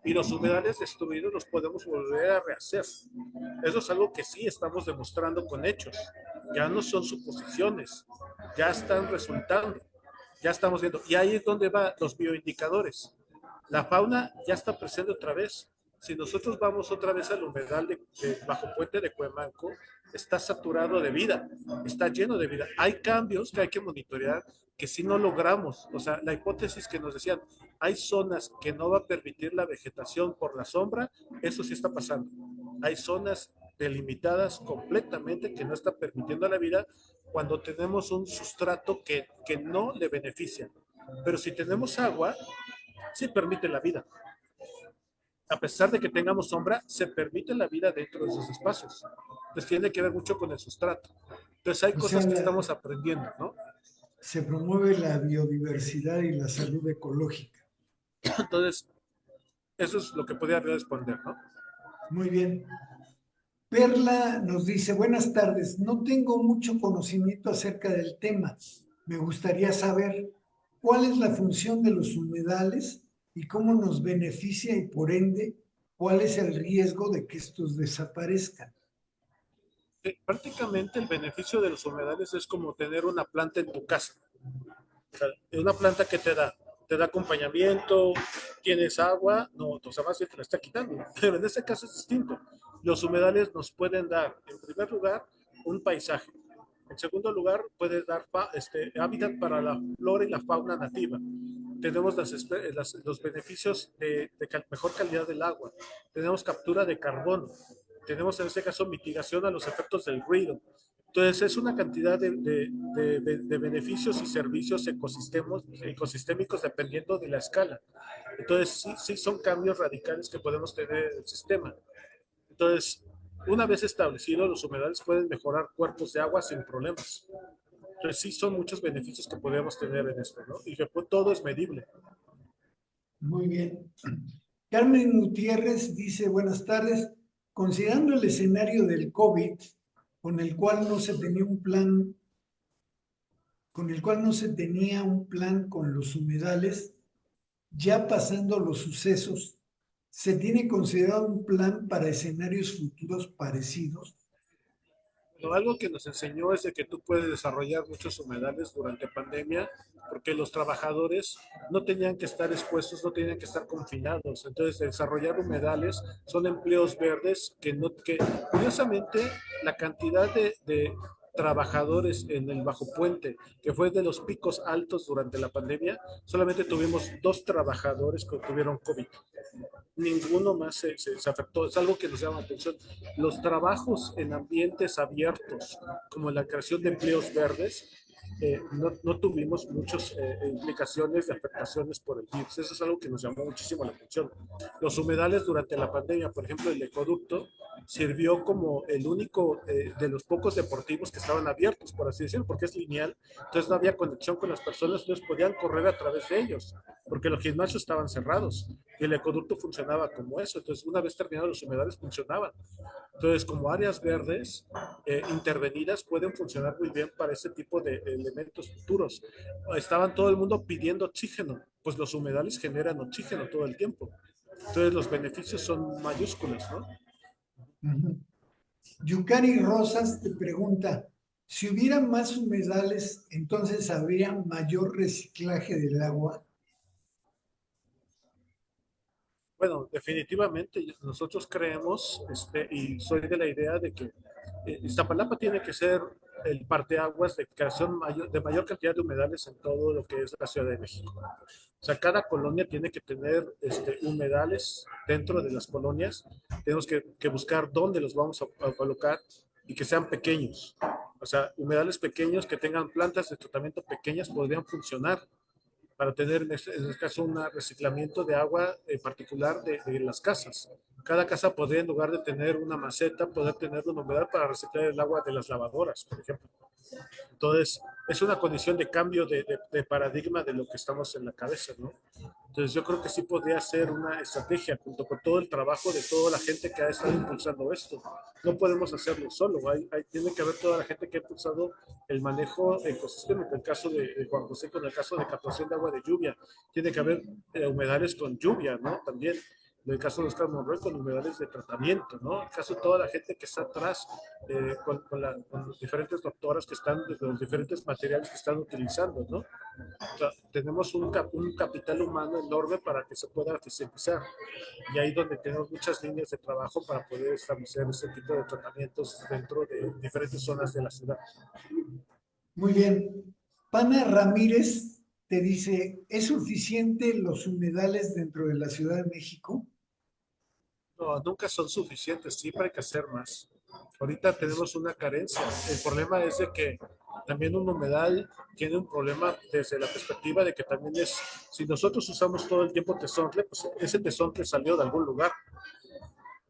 B: y los humedales destruidos los podemos volver a rehacer. Eso es algo que sí estamos demostrando con hechos, ya no son suposiciones, ya están resultando, ya estamos viendo, y ahí es donde van los bioindicadores. La fauna ya está presente otra vez. Si nosotros vamos otra vez al humedal de Bajo Puente de Cuemanco, está saturado de vida, está lleno de vida. Hay cambios que hay que monitorear que si no logramos, o sea, la hipótesis que nos decían, hay zonas que no va a permitir la vegetación por la sombra, eso sí está pasando. Hay zonas delimitadas completamente que no está permitiendo la vida cuando tenemos un sustrato que no le beneficia. Pero si tenemos agua, sí permite la vida. A pesar de que tengamos sombra, se permite la vida dentro de esos espacios. Entonces tiene que ver mucho con el sustrato. Entonces hay
A: O sea,
B: cosas que estamos aprendiendo, ¿no?
A: se promueve la biodiversidad y la salud ecológica.
B: Entonces, eso es lo que podría responder, ¿no?
A: Muy bien. Perla nos dice, buenas tardes, no tengo mucho conocimiento acerca del tema. Me gustaría saber cuál es la función de los humedales y cómo nos beneficia y por ende, cuál es el riesgo de que estos desaparezcan.
B: Prácticamente el beneficio de los humedales es como tener una planta en tu casa. O sea, una planta que te da acompañamiento, tienes agua, no, o sea, más bien te la está quitando. Pero en este caso es distinto. Los humedales nos pueden dar, en primer lugar, un paisaje. En segundo lugar, puede dar hábitat para la flora y la fauna nativa. Tenemos los beneficios de mejor calidad del agua. Tenemos captura de carbono. Tenemos en este caso mitigación a los efectos del ruido. Entonces, es una cantidad de beneficios y servicios ecosistémicos dependiendo de la escala. Entonces, sí, sí son cambios radicales que podemos tener en el sistema. Entonces, una vez establecidos, los humedales pueden mejorar cuerpos de agua sin problemas. Entonces, sí son muchos beneficios que podemos tener en esto, ¿no? Y que pues, todo es medible.
A: Muy bien. Carmen Gutiérrez dice, buenas tardes. Considerando el escenario del COVID, con el cual no se tenía un plan, con el cual no se tenía un plan con los humedales, ya pasando los sucesos, ¿se tiene considerado un plan para escenarios futuros parecidos?
B: Pero algo que nos enseñó es de que tú puedes desarrollar muchos humedales durante pandemia porque los trabajadores no tenían que estar expuestos, no tenían que estar confinados. Entonces, desarrollar humedales son empleos verdes que curiosamente, la cantidad de trabajadores en el Bajo Puente, que fue de los picos altos durante la pandemia, solamente tuvimos 2 trabajadores que tuvieron COVID. Ninguno más se afectó. Es algo que nos llama la atención. Los trabajos en ambientes abiertos, como la creación de empleos verdes, no tuvimos muchas implicaciones de afectaciones por el virus. Eso es algo que nos llamó muchísimo la atención. Los humedales durante la pandemia, por ejemplo, el ecoducto, sirvió como el único de los pocos deportivos que estaban abiertos, por así decirlo, porque es lineal, entonces no había conexión con las personas, entonces podían correr a través de ellos, porque los gimnasios estaban cerrados y el ecoducto funcionaba como eso. Entonces, una vez terminados los humedales, funcionaban. Entonces, como áreas verdes intervenidas pueden funcionar muy bien para este tipo de elementos futuros. Estaban todo el mundo pidiendo oxígeno, pues los humedales generan oxígeno todo el tiempo. Entonces, los beneficios son mayúsculos, ¿no?
A: Ujú. Yukari Rosas te pregunta, si hubiera más humedales, entonces habría mayor reciclaje del agua.
B: Bueno, definitivamente nosotros creemos, y soy de la idea de que Iztapalapa tiene que ser el parteaguas de creación de mayor cantidad de humedales en todo lo que es la Ciudad de México. O sea, cada colonia tiene que tener humedales dentro de las colonias. Tenemos que buscar dónde los vamos a colocar y que sean pequeños. O sea, humedales pequeños que tengan plantas de tratamiento pequeñas podrían funcionar para tener en este caso un reciclamiento de agua particular de las casas. Cada casa podría, en lugar de tener una maceta, poder tener un humedal para reciclar el agua de las lavadoras, por ejemplo. Entonces, es una condición de cambio de paradigma de lo que estamos en la cabeza, ¿no? Entonces, yo creo que sí podría ser una estrategia junto con todo el trabajo de toda la gente que ha estado impulsando esto. No podemos hacerlo solo, tiene que haber toda la gente que ha impulsado el manejo ecosistémico. El caso de Juan José con el caso de captación de agua de lluvia, tiene que haber humedales con lluvia, ¿no? También. En el caso de Oscar Monroy, con humedales de tratamiento, ¿no? En el caso de toda la gente que está atrás, con las diferentes doctoras que están, de los diferentes materiales que están utilizando, ¿no? O sea, tenemos un capital humano enorme para que se pueda eficientizar. Y ahí donde tenemos muchas líneas de trabajo para poder establecer ese tipo de tratamientos dentro de diferentes zonas de la ciudad.
A: Muy bien. Pana Ramírez te dice, ¿es suficiente los humedales dentro de la Ciudad de México?
B: No, nunca son suficientes, siempre hay que hacer más. Ahorita tenemos una carencia. El problema es de que también un humedal tiene un problema desde la perspectiva de que también es, si nosotros usamos todo el tiempo tesontle, pues ese tesontle salió de algún lugar.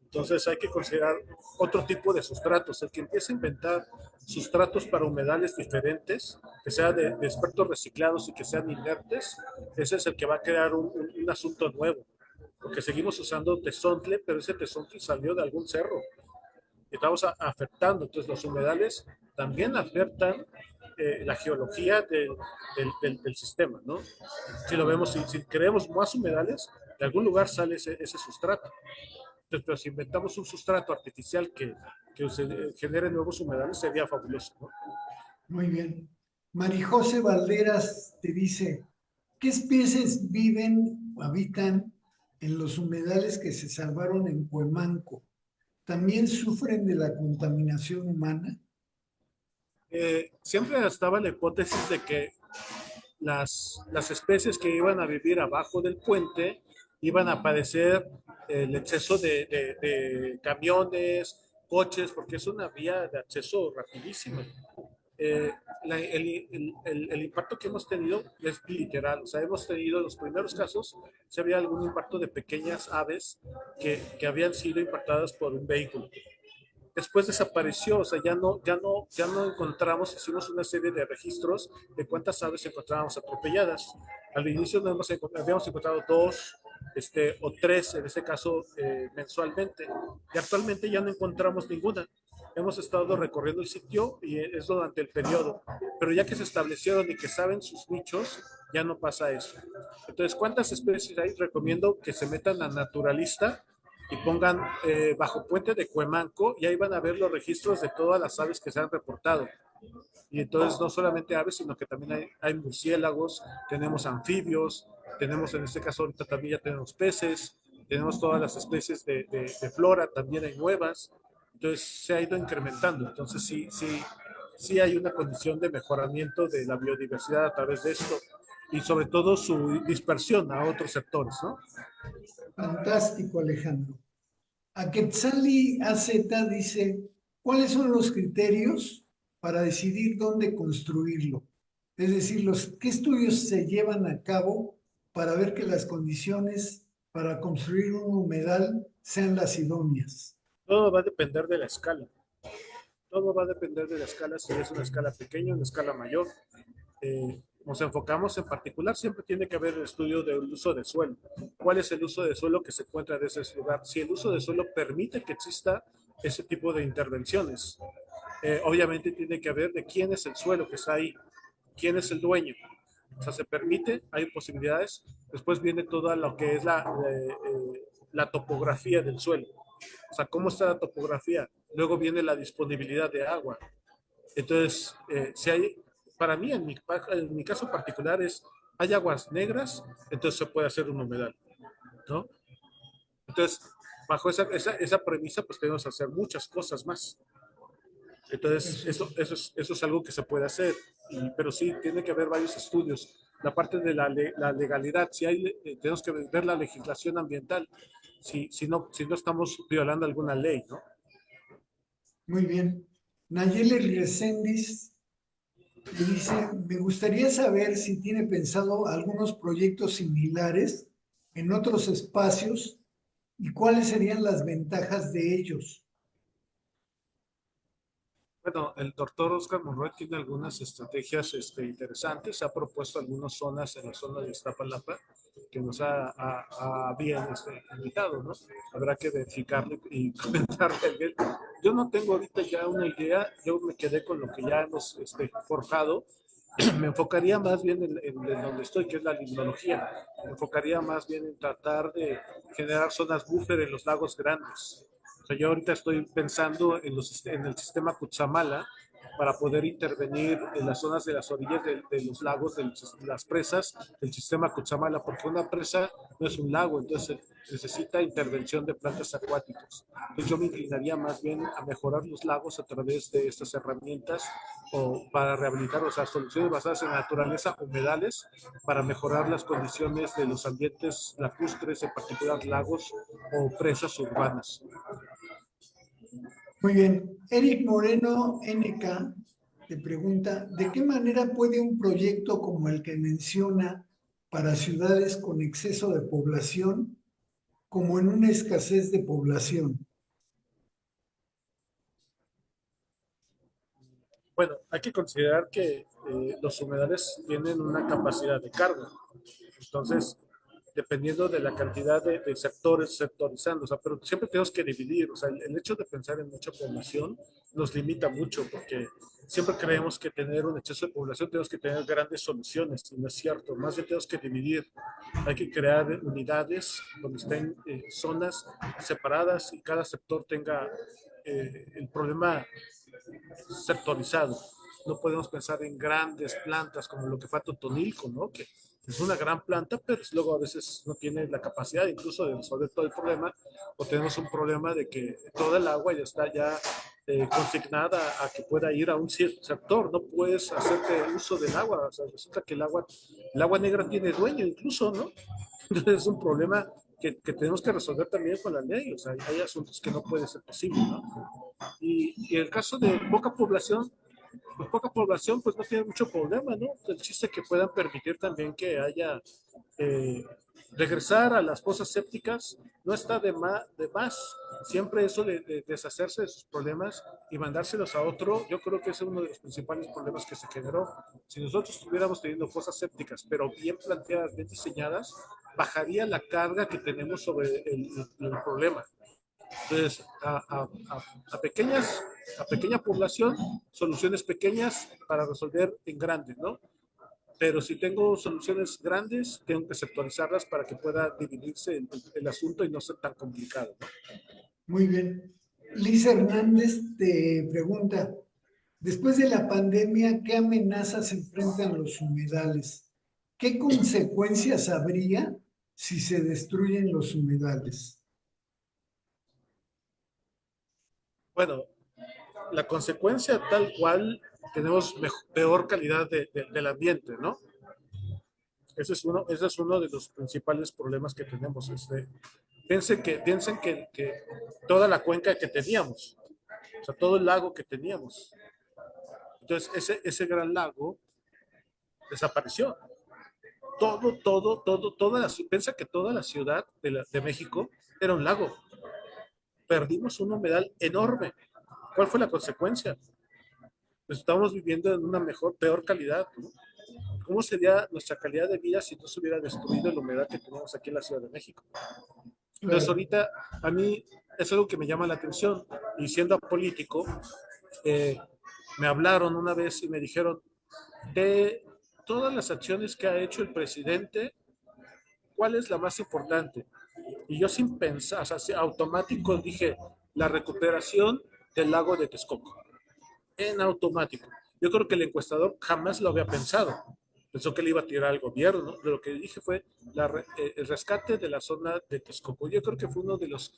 B: Entonces hay que considerar otro tipo de sustratos. El que empiece a inventar sustratos para humedales diferentes, que sean de expertos reciclados y que sean inertes, ese es el que va a crear un asunto nuevo. Porque seguimos usando tesontle, pero ese tesontle salió de algún cerro. Estamos afectando. Entonces los humedales también afectan la geología del sistema, ¿no? Si lo vemos, si creemos más humedales, de algún lugar sale ese sustrato. Entonces, pero si inventamos un sustrato artificial que genere nuevos humedales, sería fabuloso, ¿no?
A: Muy bien. Marijose Valderas te dice, ¿qué especies viven o habitan en los humedales que se salvaron en Cuemanco? ¿También sufren de la contaminación humana?
B: Siempre estaba la hipótesis de que las especies que iban a vivir abajo del puente iban a padecer el exceso de camiones, coches, porque es una vía de acceso rapidísima. El impacto que hemos tenido es literal, o sea, hemos tenido los primeros casos, si había algún impacto de pequeñas aves que habían sido impactadas por un vehículo. Después desapareció, o sea, ya no encontramos, hicimos una serie de registros de cuántas aves encontrábamos atropelladas. Al inicio no habíamos encontrado dos, o tres, en este caso, mensualmente, y actualmente ya no encontramos ninguna. Hemos estado recorriendo el sitio y es durante el periodo, pero ya que se establecieron y que saben sus nichos, ya no pasa eso. Entonces, ¿cuántas especies hay? Recomiendo que se metan a Naturalista y pongan bajo puente de Cuemanco, y ahí van a ver los registros de todas las aves que se han reportado. Y entonces no solamente aves, sino que también hay murciélagos, tenemos anfibios, tenemos en este caso ahorita también ya tenemos peces, tenemos todas las especies de flora, también hay nuevas, entonces se ha ido incrementando. Entonces sí hay una condición de mejoramiento de la biodiversidad a través de esto, y sobre todo su dispersión a otros sectores, ¿no?
A: Fantástico, Alejandro. A Quetzali AZ dice, ¿cuáles son los criterios para decidir dónde construirlo? Es decir, ¿qué estudios se llevan a cabo para ver que las condiciones para construir un humedal sean las idóneas?
B: Todo va a depender de la escala. Todo va a depender de la escala, si es una escala pequeña o una escala mayor. Nos enfocamos en particular, siempre tiene que haber el estudio del uso de suelo. ¿Cuál es el uso de suelo que se encuentra en ese lugar? Si el uso de suelo permite que exista ese tipo de intervenciones. Obviamente tiene que haber de quién es el suelo que está ahí, quién es el dueño. O sea, se permite, hay posibilidades. Después viene toda lo que es la topografía del suelo. O sea, ¿cómo está la topografía? Luego viene la disponibilidad de agua. Entonces, si hay, para mí, en mi caso particular, hay aguas negras, entonces se puede hacer un humedal, ¿no? Entonces, bajo esa premisa, pues tenemos que hacer muchas cosas más. Entonces, eso es algo que se puede hacer, pero sí tiene que haber varios estudios. La parte de la legalidad, tenemos que ver la legislación ambiental, si no estamos violando alguna ley, ¿no?
A: Muy bien. Nayeli Reséndiz le dice, me gustaría saber si tiene pensado algunos proyectos similares en otros espacios y cuáles serían las ventajas de ellos.
B: Bueno, el doctor Oscar Monroy tiene algunas estrategias interesantes. Ha propuesto algunas zonas en la zona de Iztapalapa que nos ha bien invitado, ¿no? Habrá que verificarle y comentarle bien. Yo no tengo ahorita ya una idea, yo me quedé con lo que ya hemos forjado. Me enfocaría más bien en donde estoy, que es la limnología. Me enfocaría más bien en tratar de generar zonas buffer en los lagos grandes. O sea, yo ahorita estoy pensando en el sistema Cutzamala para poder intervenir en las zonas de las orillas de los lagos, de las presas del sistema Cutzamala, porque una presa no es un lago, entonces necesita intervención de plantas acuáticas. Entonces yo me inclinaría más bien a mejorar los lagos a través de estas herramientas, o para rehabilitar, o sea, soluciones basadas en la naturaleza, humedales, para mejorar las condiciones de los ambientes lacustres, en particular lagos o presas urbanas.
A: Muy bien. Eric Moreno NK te pregunta, ¿de qué manera puede un proyecto como el que menciona para ciudades con exceso de población, como en una escasez de población?
B: Bueno, hay que considerar que los humedales tienen una capacidad de carga. Entonces, dependiendo de la cantidad de sectores, sectorizando, o sea, pero siempre tenemos que dividir, o sea, el hecho de pensar en mucha población nos limita mucho, porque siempre creemos que tener un exceso de población tenemos que tener grandes soluciones, y no es cierto, más bien tenemos que dividir, hay que crear unidades donde estén zonas separadas y cada sector tenga el problema sectorizado. No podemos pensar en grandes plantas como lo que fue Totonilco, ¿no? Que es una gran planta, pero luego a veces no tiene la capacidad incluso de resolver todo el problema, o tenemos un problema de que toda el agua ya está consignada a que pueda ir a un cierto sector, no puedes hacerte uso del agua, o sea, resulta que el agua negra tiene dueño incluso, ¿no? Entonces es un problema que tenemos que resolver también con la ley, o sea, hay asuntos que no puede ser posible, ¿no? Y el caso de poca población, pues no tiene mucho problema, ¿no? El chiste es que puedan permitir también que haya eh, regresar a las fosas sépticas, no está de más. Siempre eso de deshacerse de sus problemas y mandárselos a otro, yo creo que es uno de los principales problemas que se generó. Si nosotros estuviéramos teniendo fosas sépticas, pero bien planteadas, bien diseñadas, bajaría la carga que tenemos sobre el problema. Entonces, a pequeña población, soluciones pequeñas para resolver en grande, ¿no? Pero si tengo soluciones grandes, tengo que sectorizarlas para que pueda dividirse el asunto y no ser tan complicado, ¿no?
A: Muy bien. Lisa Hernández te pregunta, después de la pandemia, ¿qué amenazas enfrentan los humedales? ¿Qué consecuencias habría si se destruyen los humedales?
B: Bueno, la consecuencia tal cual, tenemos peor calidad del ambiente, ¿no? Ese es uno de los principales problemas que tenemos. Piensen que toda la cuenca que teníamos, o sea, todo el lago que teníamos. Entonces, ese gran lago desapareció. Piensa que toda la ciudad de México era un lago. Perdimos un humedal enorme. ¿Cuál fue la consecuencia? Pues estamos viviendo en una peor calidad, ¿no? ¿Cómo sería nuestra calidad de vida si no se hubiera destruido el humedal que tenemos aquí en la Ciudad de México? Entonces,
A: Claro.
B: ahorita a mí es algo que me llama la atención. Y siendo político, eh, me hablaron una vez y me dijeron, de todas las acciones que ha hecho el presidente, ¿cuál es la más importante? Y yo sin pensar, o sea, automático dije, la recuperación del lago de Texcoco. En automático. Yo creo que el encuestador jamás lo había pensado. Pensó que le iba a tirar al gobierno, ¿no? Lo que dije fue el rescate de la zona de Texcoco. Yo creo que fue uno de los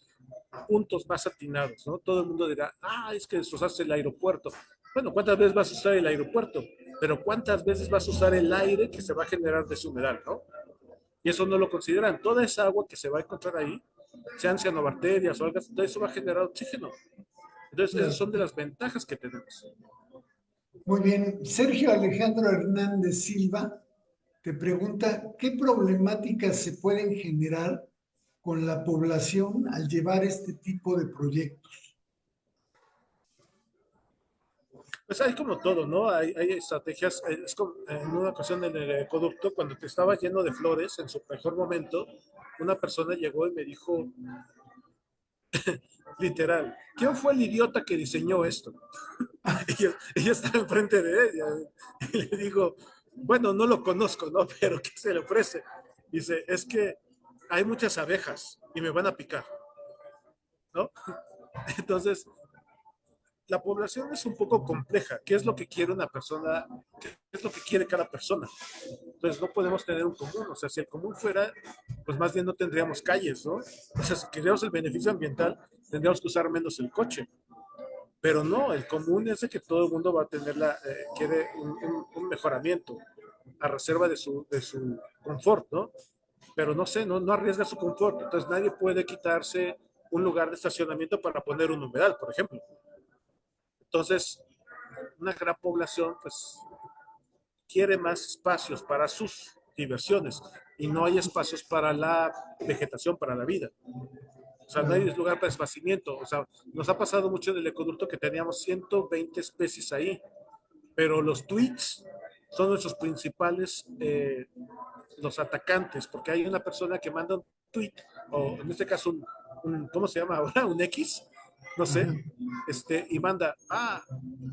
B: puntos más atinados, ¿no? Todo el mundo dirá, es que usaste el aeropuerto. Bueno, ¿cuántas veces vas a usar el aeropuerto? Pero ¿cuántas veces vas a usar el aire que se va a generar de ese humedal, ¿no? Y eso no lo consideran. Toda esa agua que se va a encontrar ahí, sean cianobacterias o algo, todo eso va a generar oxígeno. Entonces, esas
A: Claro.
B: son de las ventajas que tenemos.
A: Muy bien. Sergio Alejandro Hernández Silva te pregunta, ¿qué problemáticas se pueden generar con la población al llevar este tipo de proyectos?
B: Pues hay como todo, ¿no? Hay estrategias. Es como en una ocasión en el ecoducto, cuando te estaba lleno de flores en su mejor momento, una persona llegó y me dijo, literal, ¿quién fue el idiota que diseñó esto? Ella estaba enfrente de ella. Y le digo, bueno, no lo conozco, ¿no? Pero ¿qué se le ofrece? Dice, es que hay muchas abejas y me van a picar, ¿no? Entonces, la población es un poco compleja. ¿Qué es lo que quiere una persona? ¿Qué es lo que quiere cada persona? Entonces no podemos tener un común. O sea, si el común fuera, pues más bien no tendríamos calles, ¿no? O sea, si queríamos el beneficio ambiental, tendríamos que usar menos el coche. Pero no, el común es de que todo el mundo va a tener quiere un mejoramiento a reserva de su confort, ¿no? Pero no sé, no arriesga su confort. Entonces nadie puede quitarse un lugar de estacionamiento para poner un humedal, por ejemplo. Entonces, una gran población, pues, quiere más espacios para sus diversiones y no hay espacios para la vegetación, para la vida. O sea, no hay
A: Claro.
B: lugar para esparcimiento. O sea, nos ha pasado mucho en el ecoducto que teníamos 120 especies ahí, pero los tweets son nuestros principales, los atacantes, porque hay una persona que manda un tweet, o en este caso ¿cómo se llama ahora? Un X, no sé,
A: Ajá.
B: y manda,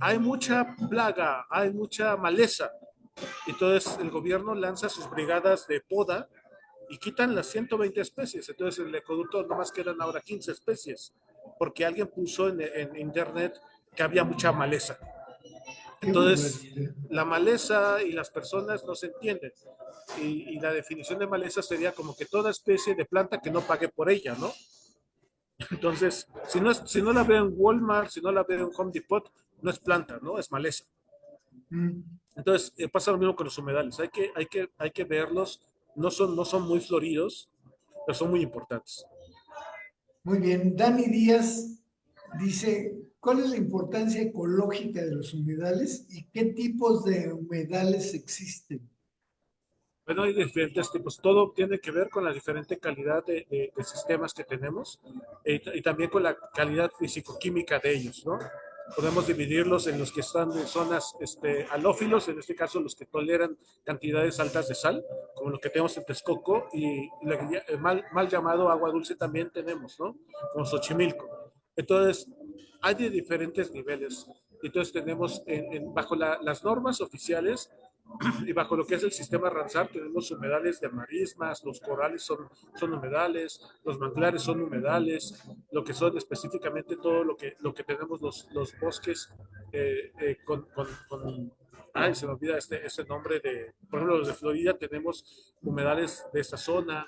B: hay mucha plaga, hay mucha maleza. Entonces el gobierno lanza sus brigadas de poda y quitan las 120 especies. Entonces en el ecoducto nomás quedan ahora 15 especies, porque alguien puso en internet que había mucha maleza.
A: Qué
B: Entonces
A: barbaridad.
B: la maleza y las personas no se entienden. Y la definición de maleza sería como que toda especie de planta que no pague por ella, ¿no? Entonces, si no la veo en Walmart, si no la veo en Home Depot, no es planta, ¿no? Es maleza.
A: Mm.
B: Entonces, pasa lo mismo con los humedales. Hay que verlos. No son muy floridos, pero son muy importantes.
A: Muy bien. Dani Díaz dice, ¿cuál es la importancia ecológica de los humedales y qué tipos de humedales existen?
B: Bueno, hay diferentes tipos. Todo tiene que ver con la diferente calidad de sistemas que tenemos y también con la calidad físico-química de ellos, ¿no? Podemos dividirlos en los que están en zonas halófilos, en este caso los que toleran cantidades altas de sal, como lo que tenemos en Texcoco, y el mal llamado agua dulce también tenemos, ¿no? Como Xochimilco. Entonces, hay de diferentes niveles. Entonces tenemos bajo las normas oficiales y bajo lo que es el sistema Ramsar tenemos humedales de marismas, los corales son humedales, los manglares son humedales, lo que son específicamente todo lo que tenemos los bosques ay, se me olvida este nombre por ejemplo, los de Florida tenemos humedales de esa zona.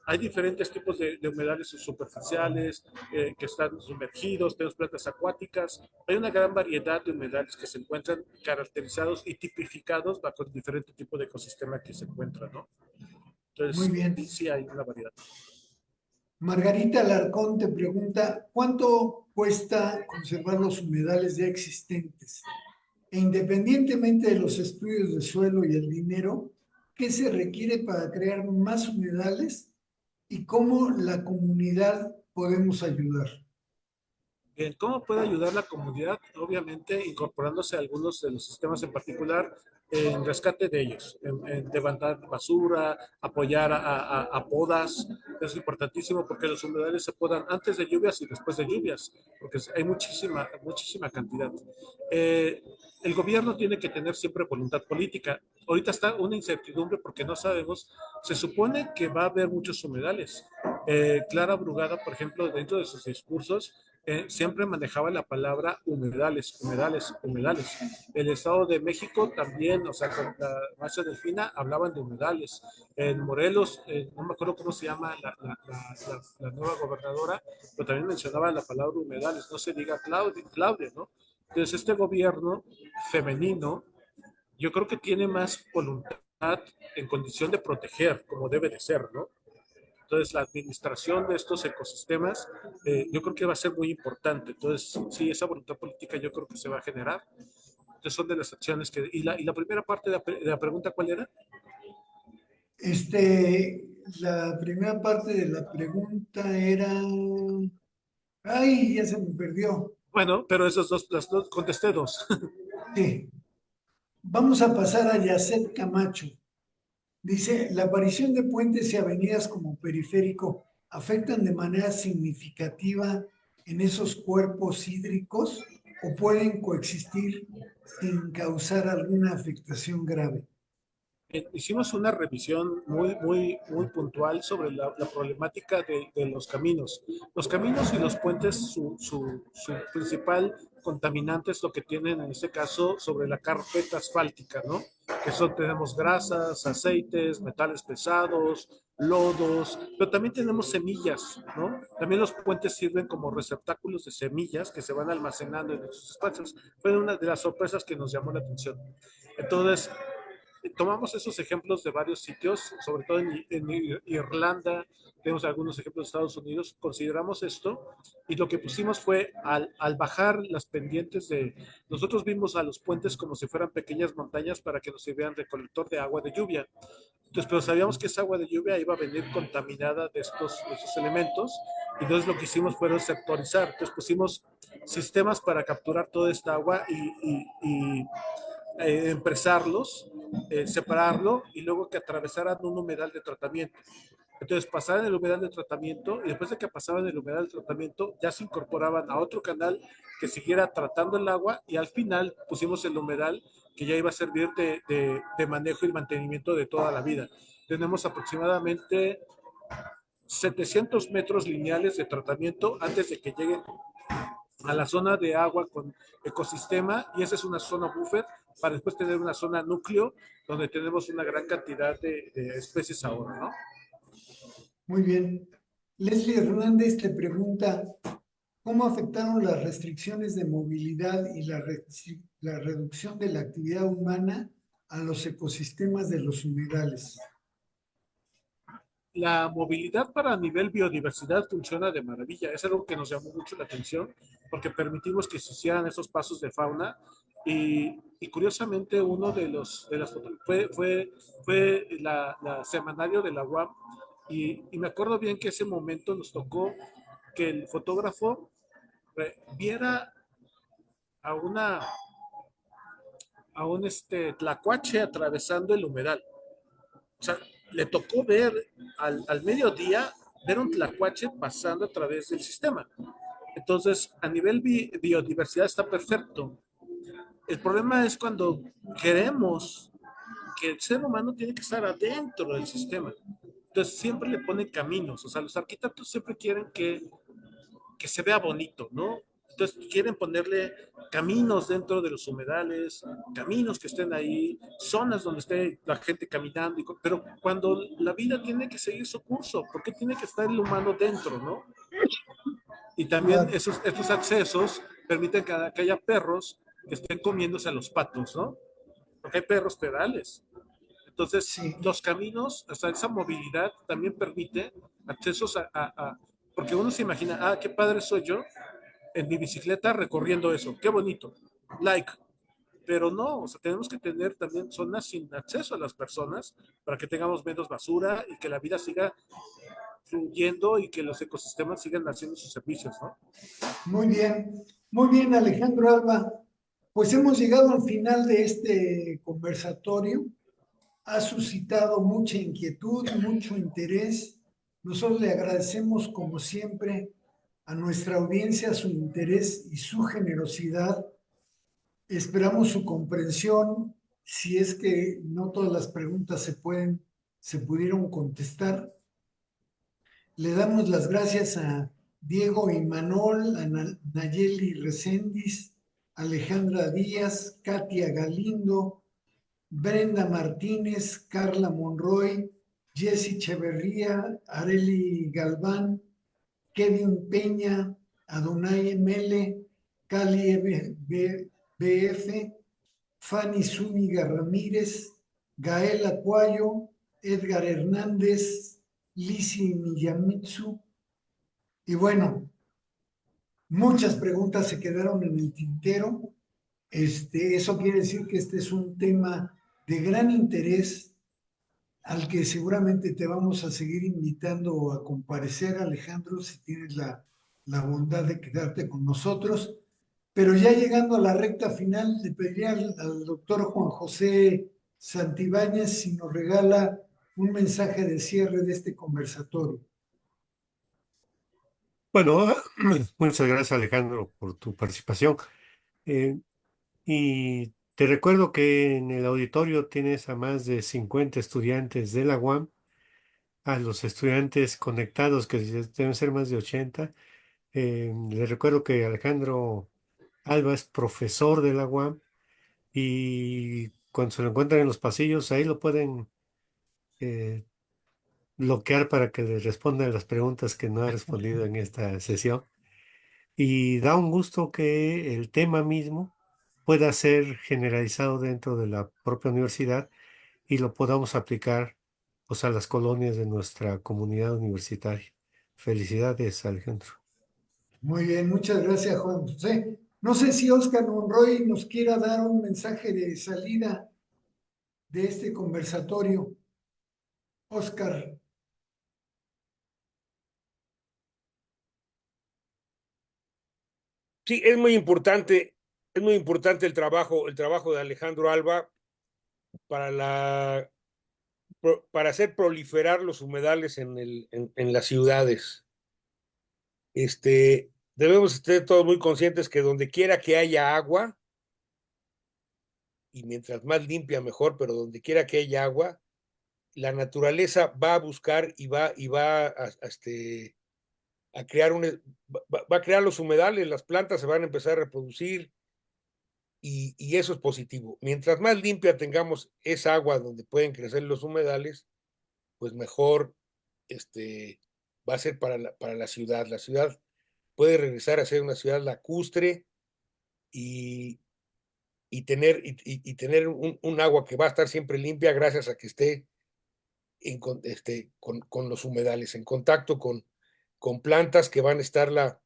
B: Hay diferentes tipos de humedales superficiales que están sumergidos, tenemos plantas acuáticas. Hay una gran variedad de humedales que se encuentran caracterizados y tipificados bajo el diferente tipo de ecosistema que se encuentra, ¿no?
A: Muy
B: Entonces,
A: bien.
B: sí hay una variedad.
A: Margarita Alarcón te pregunta, ¿cuánto cuesta conservar los humedales ya existentes? E independientemente de los estudios de suelo y el dinero, ¿qué se requiere para crear más humedales y cómo la comunidad podemos ayudar?
B: Bien, ¿cómo puede ayudar la comunidad? Obviamente incorporándose a algunos de los sistemas en particular en rescate de ellos, en levantar basura, apoyar a podas. Es importantísimo porque los humedales se podan antes de lluvias y después de lluvias, porque hay muchísima cantidad. Eh, el gobierno tiene que tener siempre voluntad política. Ahorita está una incertidumbre porque no sabemos, se supone que va a haber muchos humedales. Clara Brugada, por ejemplo, dentro de sus discursos, siempre manejaba la palabra humedales, humedales, humedales. El Estado de México también, o sea, con la maestra Delfina hablaban de humedales. En Morelos, no me acuerdo cómo se llama la nueva gobernadora, pero también mencionaba la palabra humedales, no se diga Claudia, ¿no? Entonces, este gobierno femenino, yo creo que tiene más voluntad en condición de proteger, como debe de ser, ¿no? Entonces, la administración de estos ecosistemas, yo creo que va a ser muy importante. Entonces, sí, esa voluntad política yo creo que se va a generar. Entonces, son de las acciones que... ¿Y la primera parte de la pregunta cuál era?
A: La primera parte de la pregunta era... Ay, ya se me perdió.
B: Bueno, pero las dos, contesté dos.
A: Sí. Vamos a pasar a Yacet Camacho. Dice, la aparición de puentes y avenidas como periférico afectan de manera significativa en esos cuerpos hídricos o pueden coexistir sin causar alguna afectación grave.
B: Hicimos una revisión muy puntual sobre la problemática de los caminos. Los caminos y los puentes, su principal contaminante es lo que tienen en este caso sobre la carpeta asfáltica, ¿no? Tenemos grasas, aceites, metales pesados, lodos, pero también tenemos semillas, ¿no? También los puentes sirven como receptáculos de semillas que se van almacenando en esos espacios. Fue una de las sorpresas que nos llamó la atención. Entonces, tomamos esos ejemplos de varios sitios, sobre todo en Irlanda, tenemos algunos ejemplos de Estados Unidos, consideramos esto y lo que pusimos fue al bajar las pendientes nosotros vimos a los puentes como si fueran pequeñas montañas para que nos sirvieran recolector de agua de lluvia. Entonces, pero sabíamos que esa agua de lluvia iba a venir contaminada de estos elementos y entonces lo que hicimos fue sectorizar. Entonces pusimos sistemas para capturar toda esta agua y empresarlos, separarlo y luego que atravesaran un humedal de tratamiento. Entonces pasaban el humedal de tratamiento y después de que pasaban el humedal de tratamiento ya se incorporaban a otro canal que siguiera tratando el agua y al final pusimos el humedal que ya iba a servir de manejo y mantenimiento de toda la vida. Tenemos aproximadamente 700 metros lineales de tratamiento antes de que llegue a la zona de agua con ecosistema y esa es una zona buffer para después tener una zona núcleo donde tenemos una gran cantidad de especies ahora, ¿no?
A: Muy bien. Leslie Hernández te pregunta, ¿cómo afectaron las restricciones de movilidad y la reducción de la actividad humana a los ecosistemas de los humedales?
B: la movilidad para nivel biodiversidad funciona de maravilla. Es algo que nos llamó mucho la atención porque permitimos que se hicieran esos pasos de fauna y curiosamente uno de las fotos fue la semanario de la UAM y me acuerdo bien que ese momento nos tocó que el fotógrafo viera a a un tlacuache atravesando el humedal. O sea, le tocó ver al mediodía, ver un tlacuache pasando a través del sistema. Entonces, a nivel biodiversidad está perfecto. El problema es cuando queremos que el ser humano tiene que estar adentro del sistema. Entonces, siempre le ponen caminos. O sea, los arquitectos siempre quieren que se vea bonito, ¿no? Entonces quieren ponerle caminos dentro de los humedales, caminos que estén ahí, zonas donde esté la gente caminando, pero cuando la vida tiene que seguir su curso, ¿por qué tiene que estar el humano dentro, no? Y también
A: Claro,
B: estos accesos permiten que haya perros que estén comiéndose a los patos, ¿no? Porque hay perros pedales. Entonces,
A: sí,
B: los caminos, o sea, esa movilidad también permite accesos porque uno se imagina, ah, qué padre soy yo en mi bicicleta recorriendo eso, qué bonito, like. Pero no, o sea, tenemos que tener también zonas sin acceso a las personas para que tengamos menos basura y que la vida siga fluyendo y que los ecosistemas sigan haciendo sus servicios, ¿no?
A: muy bien. Muy bien, Alejandro Alba. Pues hemos llegado al final de este conversatorio. Ha suscitado mucha inquietud, mucho interés. Nosotros le agradecemos, como siempre, a nuestra audiencia su interés y su generosidad. Esperamos su comprensión si es que no todas las preguntas se pudieron contestar. Le damos las gracias a Diego Imanol, a Nayeli Recendis, Alejandra Díaz, Katia Galindo, Brenda Martínez, Carla Monroy, Jessy Cheverría, Areli Galván, Kevin Peña, Adonai Mele, Cali BF, Fanny Zúñiga Ramírez, Gael Acuayo, Edgar Hernández, Lisi Miyamitsu. Y bueno, muchas preguntas se quedaron en el tintero. Eso quiere decir que este es un tema de gran interés al que seguramente te vamos a seguir invitando a comparecer, Alejandro, si tienes la bondad de quedarte con nosotros. Pero ya llegando a la recta final, le pediría al doctor Juan José Santibáñez si nos regala un mensaje de cierre de este conversatorio.
C: Bueno, muchas gracias Alejandro por tu participación. Eh, y te recuerdo que en el auditorio tienes a más de 50 estudiantes de la UAM, a los estudiantes conectados, que deben ser más de 80. Les recuerdo que Alejandro Alba es profesor de la UAM y cuando se lo encuentran en los pasillos, ahí lo pueden eh, bloquear para que le respondan las preguntas que no ha respondido en esta sesión. Y da un gusto que el tema mismo pueda ser generalizado dentro de la propia universidad y lo podamos aplicar pues, a las colonias de nuestra comunidad universitaria. Felicidades, Alejandro.
A: Muy bien, muchas gracias, Juan José. No sé si Oscar Monroy nos quiera dar un mensaje de salida de este conversatorio. Oscar,
D: Sí, es muy importante el trabajo de Alejandro Alba para para hacer proliferar los humedales en las ciudades. Debemos estar todos muy conscientes que donde quiera que haya agua, y mientras más limpia mejor, pero donde quiera que haya agua, la naturaleza va a buscar y va a crear va a crear los humedales, las plantas se van a empezar a reproducir, y eso es positivo. Mientras más limpia tengamos esa agua donde pueden crecer los humedales, pues mejor este, va a ser para la ciudad. La ciudad puede regresar a ser una ciudad lacustre y, y tener un agua que va a estar siempre limpia gracias a que esté con los humedales, en contacto con plantas que van a estarla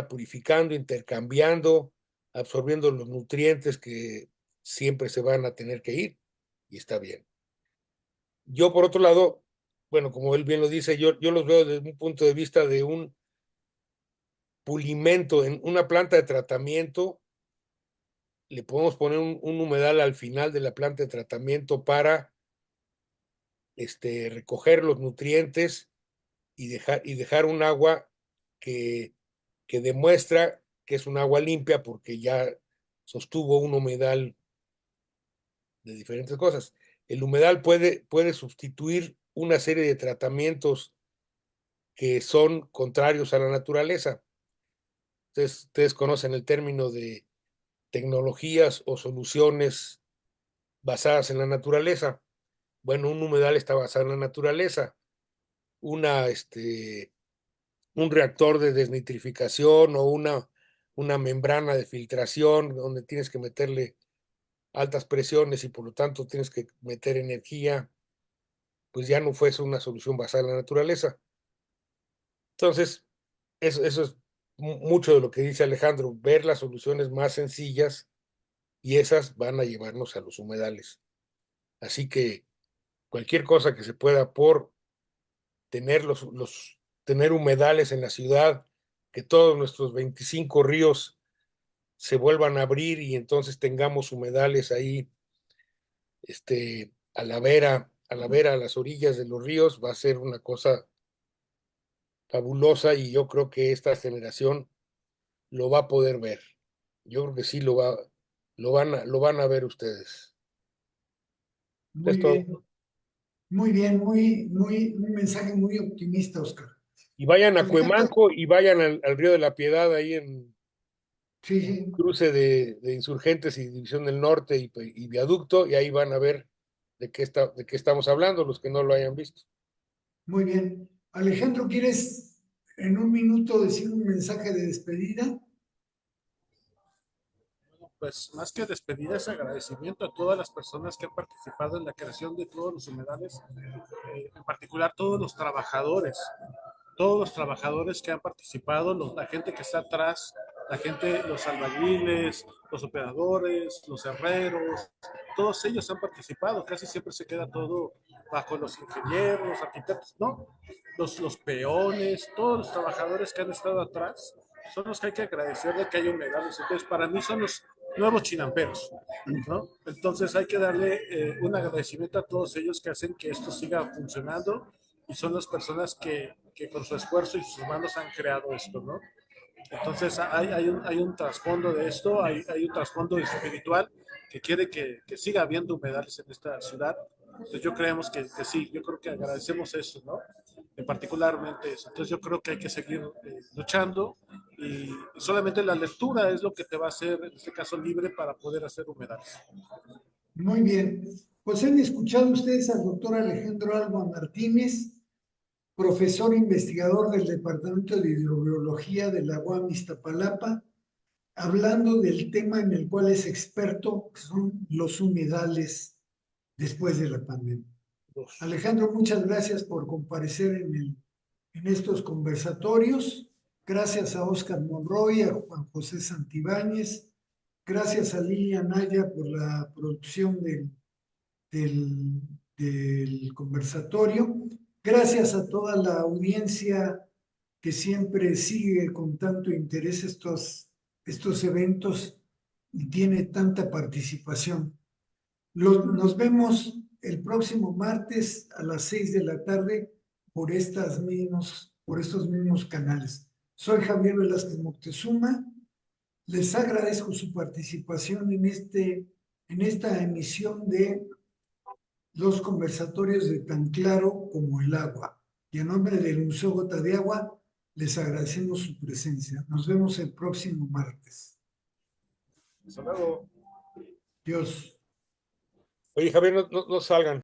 D: purificando, intercambiando, absorbiendo los nutrientes que siempre se van a tener que ir, y está bien. Yo, por otro lado, bueno, como él bien lo dice, yo los veo desde un punto de vista de un pulimento en una planta de tratamiento. Le podemos poner un humedal al final de la planta de tratamiento para recoger los nutrientes y dejar un agua que demuestra que es un agua limpia porque ya sostuvo un humedal de diferentes cosas. El humedal puede sustituir una serie de tratamientos que son contrarios a la naturaleza. Ustedes conocen el término de tecnologías o soluciones basadas en la naturaleza. Bueno, un humedal está basado en la naturaleza. Un reactor de desnitrificación o una membrana de filtración donde tienes que meterle altas presiones y por lo tanto tienes que meter energía, pues ya no fuese una solución basada en la naturaleza. Entonces, eso es mucho de lo que dice Alejandro, ver las soluciones más sencillas y esas van a llevarnos a los humedales. Así que cualquier cosa que se pueda por tener tener humedales en la ciudad, que todos nuestros 25 ríos se vuelvan a abrir y entonces tengamos humedales ahí, a la vera, a las orillas de los ríos, va a ser una cosa fabulosa y yo creo que esta generación lo va a poder ver. Yo creo que sí lo van a ver ustedes.
A: Muy
D: Es todo.
A: bien, un mensaje muy optimista, Oscar.
D: Y vayan a
A: Alejandro,
D: Cuemanco y vayan al Río de la Piedad, ahí en
A: sí, sí,
D: cruce de Insurgentes y División del Norte y Viaducto, y ahí van a ver de qué estamos hablando, los que no lo hayan visto.
A: muy bien. Alejandro, ¿quieres en un minuto decir un mensaje de despedida?
B: Pues más que despedida es agradecimiento a todas las personas que han participado en la creación de todos los humedales, en particular todos los trabajadores que han participado, la gente que está atrás, la gente, los albañiles, los operadores, los herreros, todos ellos han participado, casi siempre se queda todo bajo los ingenieros, los arquitectos, ¿no? Los peones, todos los trabajadores que han estado atrás, son los que hay que agradecer de que haya humedales. Entonces, para mí son los nuevos chinamperos, ¿no? Entonces hay que darle un agradecimiento a todos ellos que hacen que esto siga funcionando y son las personas que con su esfuerzo y sus manos han creado esto, ¿no? Entonces hay un trasfondo de esto, hay un trasfondo espiritual que quiere que siga habiendo humedales en esta ciudad. Entonces yo creemos que sí, yo creo que agradecemos eso, ¿no? Particularmente eso. Entonces yo creo que hay que seguir luchando y solamente la lectura es lo que te va a hacer, en este caso, libre para poder hacer humedales.
A: Muy bien. Pues han escuchado ustedes al doctor Alejandro Alba Martínez, profesor investigador del Departamento de Hidrobiología de la UAM Iztapalapa, hablando del tema en el cual es experto, que son los humedales después de la pandemia. Alejandro, muchas gracias por comparecer en estos conversatorios. Gracias a Oscar Monroy, a Juan José Santibáñez. Gracias a Lilian Naya por la producción del conversatorio. Gracias a toda la audiencia que siempre sigue con tanto interés estos eventos y tiene tanta participación. Nos vemos el próximo martes a las 6 de la tarde por estos mismos canales. Soy Javier Velázquez Moctezuma. Les agradezco su participación en esta emisión de los conversatorios de Tan Claro como el Agua. Y en nombre del Museo Gota de Agua, les agradecemos su presencia. Nos vemos el próximo martes.
B: Hasta luego.
A: Dios.
D: Oye, Javier, no salgan.